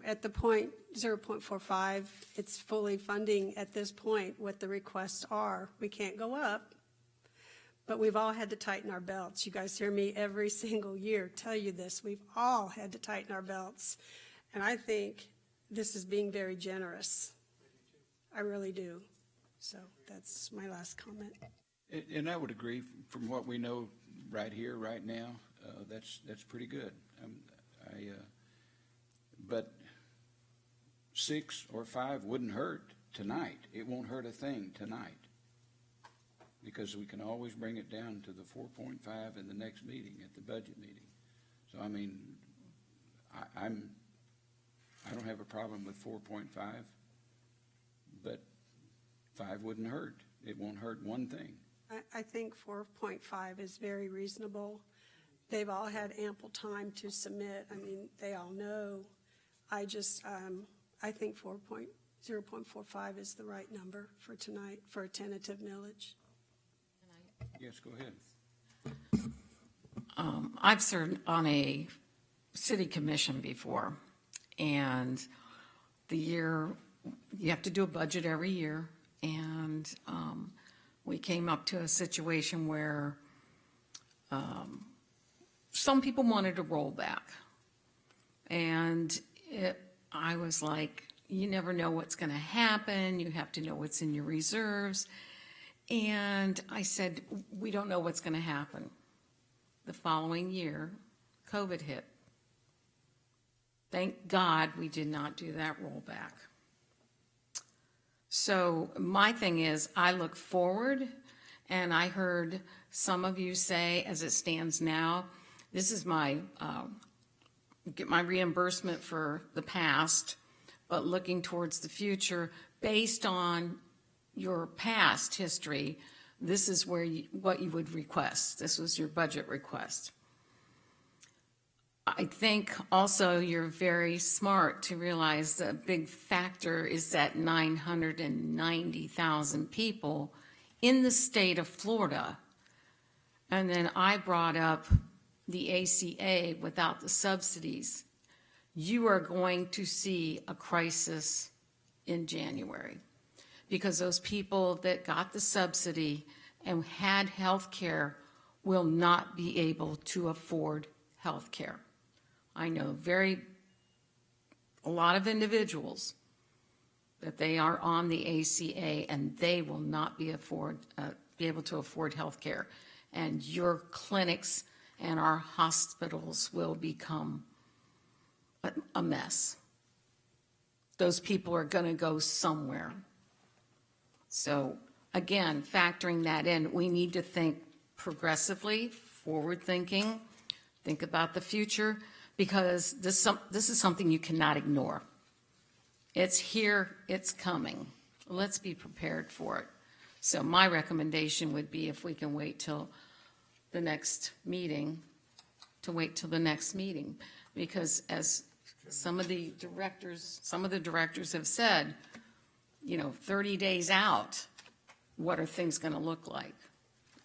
At the point 0.45, it's fully funding at this point what the requests are. We can't go up, but we've all had to tighten our belts. You guys hear me every single year tell you this. We've all had to tighten our belts. And I think this is being very generous. I really do. So that's my last comment.
And I would agree, from what we know right here, right now, that's pretty good. But 6 or 5 wouldn't hurt tonight. It won't hurt a thing tonight, because we can always bring it down to the 4.5 in the next meeting, at the budget meeting. So, I mean, I don't have a problem with 4.5, but 5 wouldn't hurt. It won't hurt one thing.
I think 4.5 is very reasonable. They've all had ample time to submit. I mean, they all know. I think 0.45 is the right number for tonight for a tentative millage.
Yes, go ahead.
I've served on a city commission before, and you have to do a budget every year, and we came up to a situation where some people wanted to roll back, and I was like, you never know what's going to happen. You have to know what's in your reserves. And I said, we don't know what's going to happen. The following year, COVID hit. Thank God we did not do that rollback. So my thing is, I look forward, and I heard some of you say, as it stands now, this is my, get my reimbursement for the past, but looking towards the future, based on your past history, this is where what you would request. This was your budget request. I think also you're very smart to realize that a big factor is that 990,000 people in the state of Florida. And then I brought up the ACA without the subsidies. You are going to see a crisis in January because those people that got the subsidy and had health care will not be able to afford health care. I know a lot of individuals that they are on the ACA and they will not be able to afford health care. And your clinics and our hospitals will become a mess. Those people are going to go somewhere. So again, factoring that in, we need to think progressively, forward thinking, think about the future, because this is something you cannot ignore. It's here, it's coming. Let's be prepared for it. So my recommendation would be, if we can wait till the next meeting, because as some of the directors have said, 30 days out, what are things going to look like?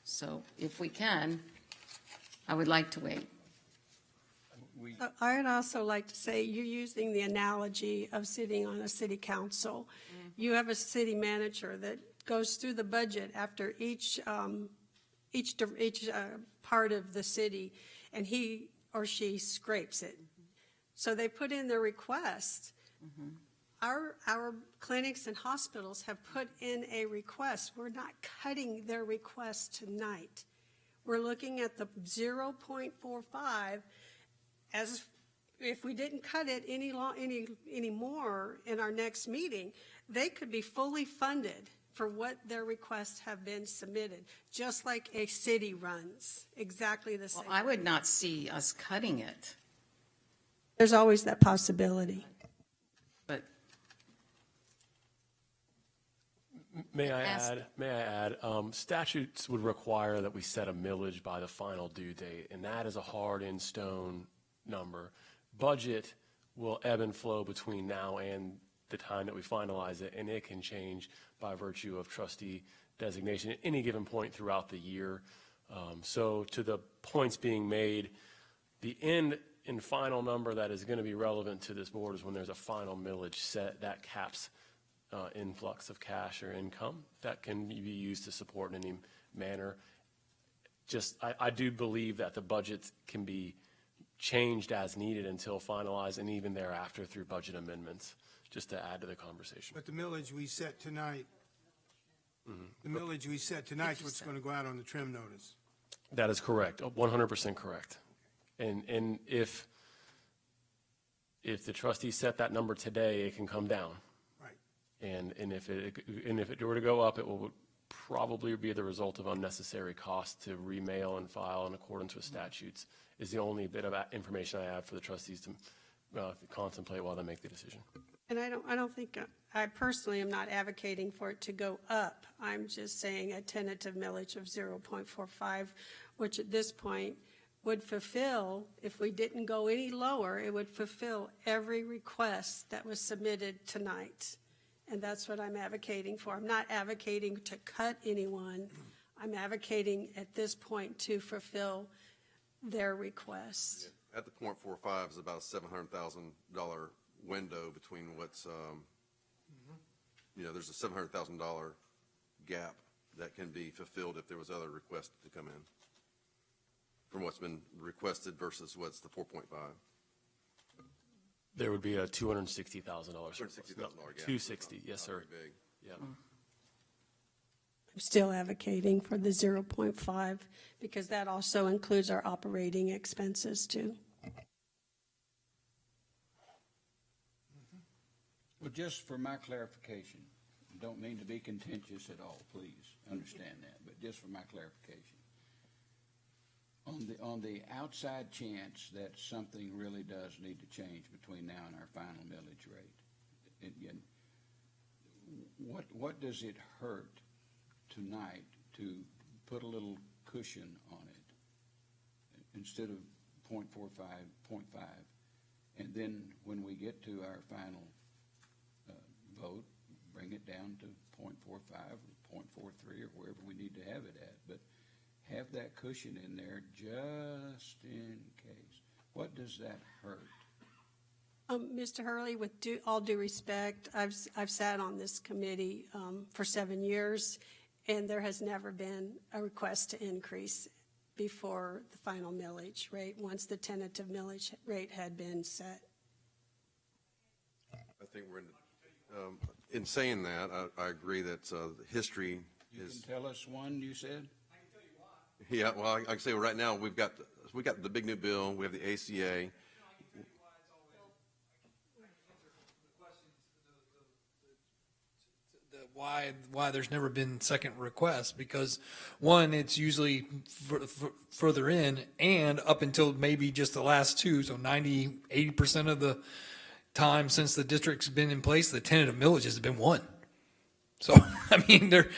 So if we can, I would like to wait.
I'd also like to say, you're using the analogy of sitting on a city council. You have a city manager that goes through the budget after each part of the city, and he or she scrapes it. So they put in their request. Our clinics and hospitals have put in a request. We're not cutting their request tonight. We're looking at the 0.45 as if we didn't cut it any more in our next meeting, they could be fully funded for what their requests have been submitted, just like a city runs, exactly the same.
Well, I would not see us cutting it.
There's always that possibility.
But
May I add, statutes would require that we set a millage by the final due date, and that is a hard in stone number. Budget will ebb and flow between now and the time that we finalize it, and it can change by virtue of trustee designation at any given point throughout the year. So to the points being made, the end and final number that is going to be relevant to this board is when there's a final millage set that caps influx of cash or income that can be used to support in any manner. I do believe that the budgets can be changed as needed until finalized, and even thereafter through budget amendments, just to add to the conversation.
But the millage we set tonight, is what's going to go out on the trim notice.
That is correct, 100% correct. And if the trustees set that number today, it can come down.
Right.
And if it were to go up, it will probably be the result of unnecessary costs to remail and file in accordance with statutes, is the only bit of information I have for the trustees to contemplate while they make the decision.
And I don't think, I personally am not advocating for it to go up. I'm just saying a tentative millage of 0.45, which at this point would fulfill, if we didn't go any lower, it would fulfill every request that was submitted tonight. And that's what I'm advocating for. I'm not advocating to cut anyone. I'm advocating at this point to fulfill their requests.
Yeah. At the 0.45 is about a $700,000 window between what's, there's a $700,000 gap that can be fulfilled if there was other requests to come in from what's been requested versus what's the 4.5.
There would be a $260,000.
$260,000 gap.
260, yes, sir.
Not very big.
Yeah.
I'm still advocating for the 0.5 because that also includes our operating expenses too.
Well, just for my clarification, don't mean to be contentious at all, please, understand that, but just for my clarification. On the outside chance that something really does need to change between now and our final millage rate, what does it hurt tonight to put a little cushion on it instead of 0.45, 0.5, and then when we get to our final vote, bring it down to 0.45 or 0.43 or wherever we need to have it at, but have that cushion in there just in case. What does that hurt?
Mr. Hurley, with all due respect, I've sat on this committee for 7 years, and there has never been a request to increase before the final millage rate, once the tentative millage rate had been set.
I think we're in saying that, I agree that history is.
You can tell us one, you said?
Yeah, well, I can say right now we've got the big new bill. We have the ACA.
Why there's never been second requests, because one, it's usually further in, and up until maybe just the last two, so 80% of the time since the district's been in place, the tentative millage has been one. So, I mean, the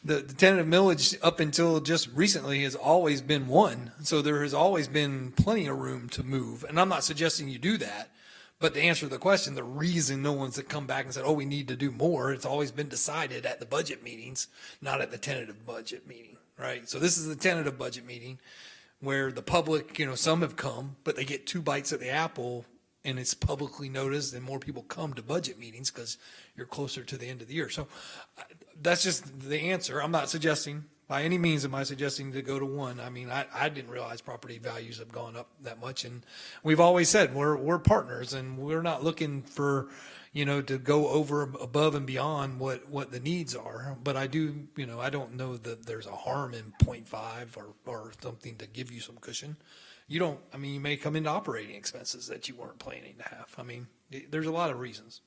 tentative millage up until just recently has always been one. So there has always been plenty of room to move. And I'm not suggesting you do that. But to answer the question, the reason no one's come back and said, oh, we need to do more, it's always been decided at the budget meetings, not at the tentative budget meeting, right? So this is the tentative budget meeting where the public, some have come, but they get 2 bites at the apple, and it's publicly noticed, and more people come to budget meetings because you're closer to the end of the year. So that's just the answer. I'm not suggesting, by any means am I suggesting to go to one. I mean, I didn't realize property values have gone up that much, and we've always said we're partners, and we're not looking for, to go above and beyond what the needs are. But I do, I don't know that there's a harm in 0.5 or something to give you some cushion. You may come into operating expenses that you weren't planning to have. I mean, there's a lot of reasons.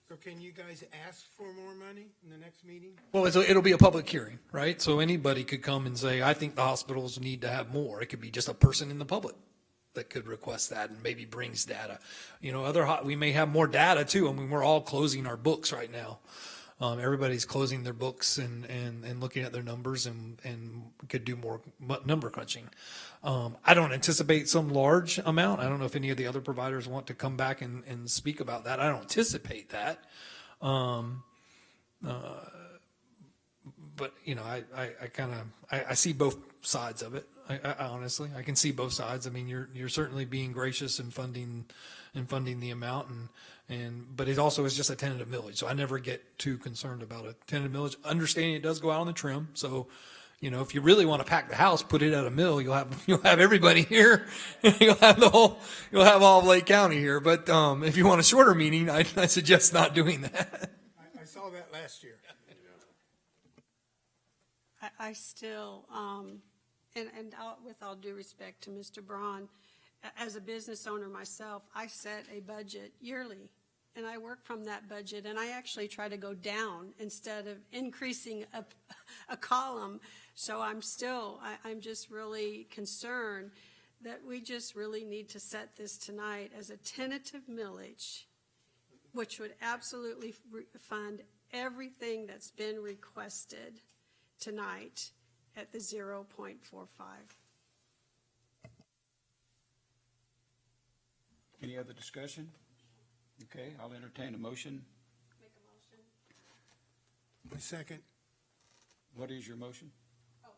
So can you guys ask for more money in the next meeting?
Well, it'll be a public hearing, right? So anybody could come and say, I think the hospitals need to have more. It could be just a person in the public that could request that and maybe brings data. We may have more data too. I mean, we're all closing our books right now. Everybody's closing their books and looking at their numbers and could do more number crunching. I don't anticipate some large amount. I don't know if any of the other providers want to come back and speak about that. I don't anticipate that. But I see both sides of it. I honestly, I can see both sides. I mean, you're certainly being gracious in funding the amount, but it also is just a tentative millage. So I never get too concerned about a tentative millage. Understanding it does go out on the trim. So, if you really want to pack the house, put it at a mill. You'll have everybody here. You'll have all of Lake County here. But if you want a shorter meeting, I suggest not doing that.
I saw that last year.
I still, with all due respect to Mr. Braun, as a business owner myself, I set a budget yearly, and I work from that budget, and I actually try to go down instead of increasing a column. So I'm just really concerned that we just really need to set this tonight as a tentative millage, which would absolutely fund everything that's been requested tonight at the 0.45.
Any other discussion? Okay, I'll entertain a motion.
Make a motion.
My second.
What is your motion?
Oh,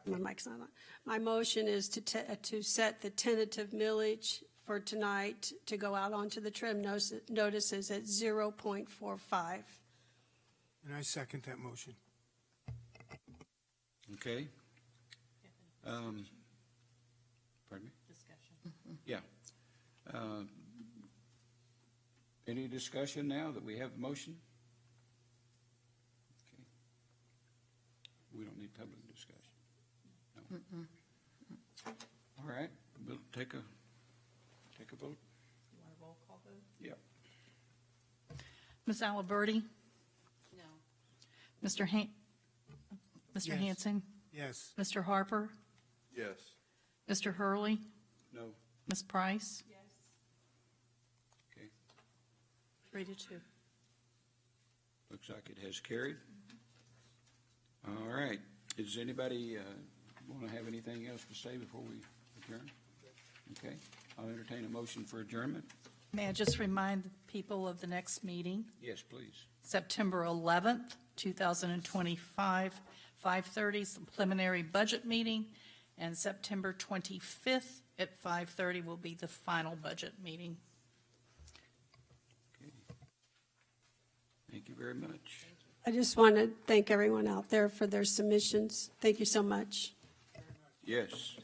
sorry. My mic's not on. My motion is to set the tentative millage for tonight to go out onto the trim notices at 0.45.
And I second that motion.
Okay. Pardon me?
Discussion.
Yeah. Any discussion now that we have the motion? Okay. We don't need public discussion. No. All right, we'll take a vote.
You want a roll call vote?
Yeah.
Ms. Aliberti?
No.
Mr. Mr.
Yes.
Hanson?
Yes.
Mr. Harper?
Yes.
Mr. Hurley?
No.
Ms. Price?
Yes.
Okay.
3-2.
Looks like it has carried. All right. Does anybody want to have anything else to say before we adjourn? Okay. I'll entertain a motion for adjournment.
May I just remind the people of the next meeting?
Yes, please.
September 11th, 2025, 5:30 is the preliminary budget meeting, and September 25th at 5:30 will be the final budget meeting.
Okay. Thank you very much.
I just want to thank everyone out there for their submissions. Thank you so much.
Yes.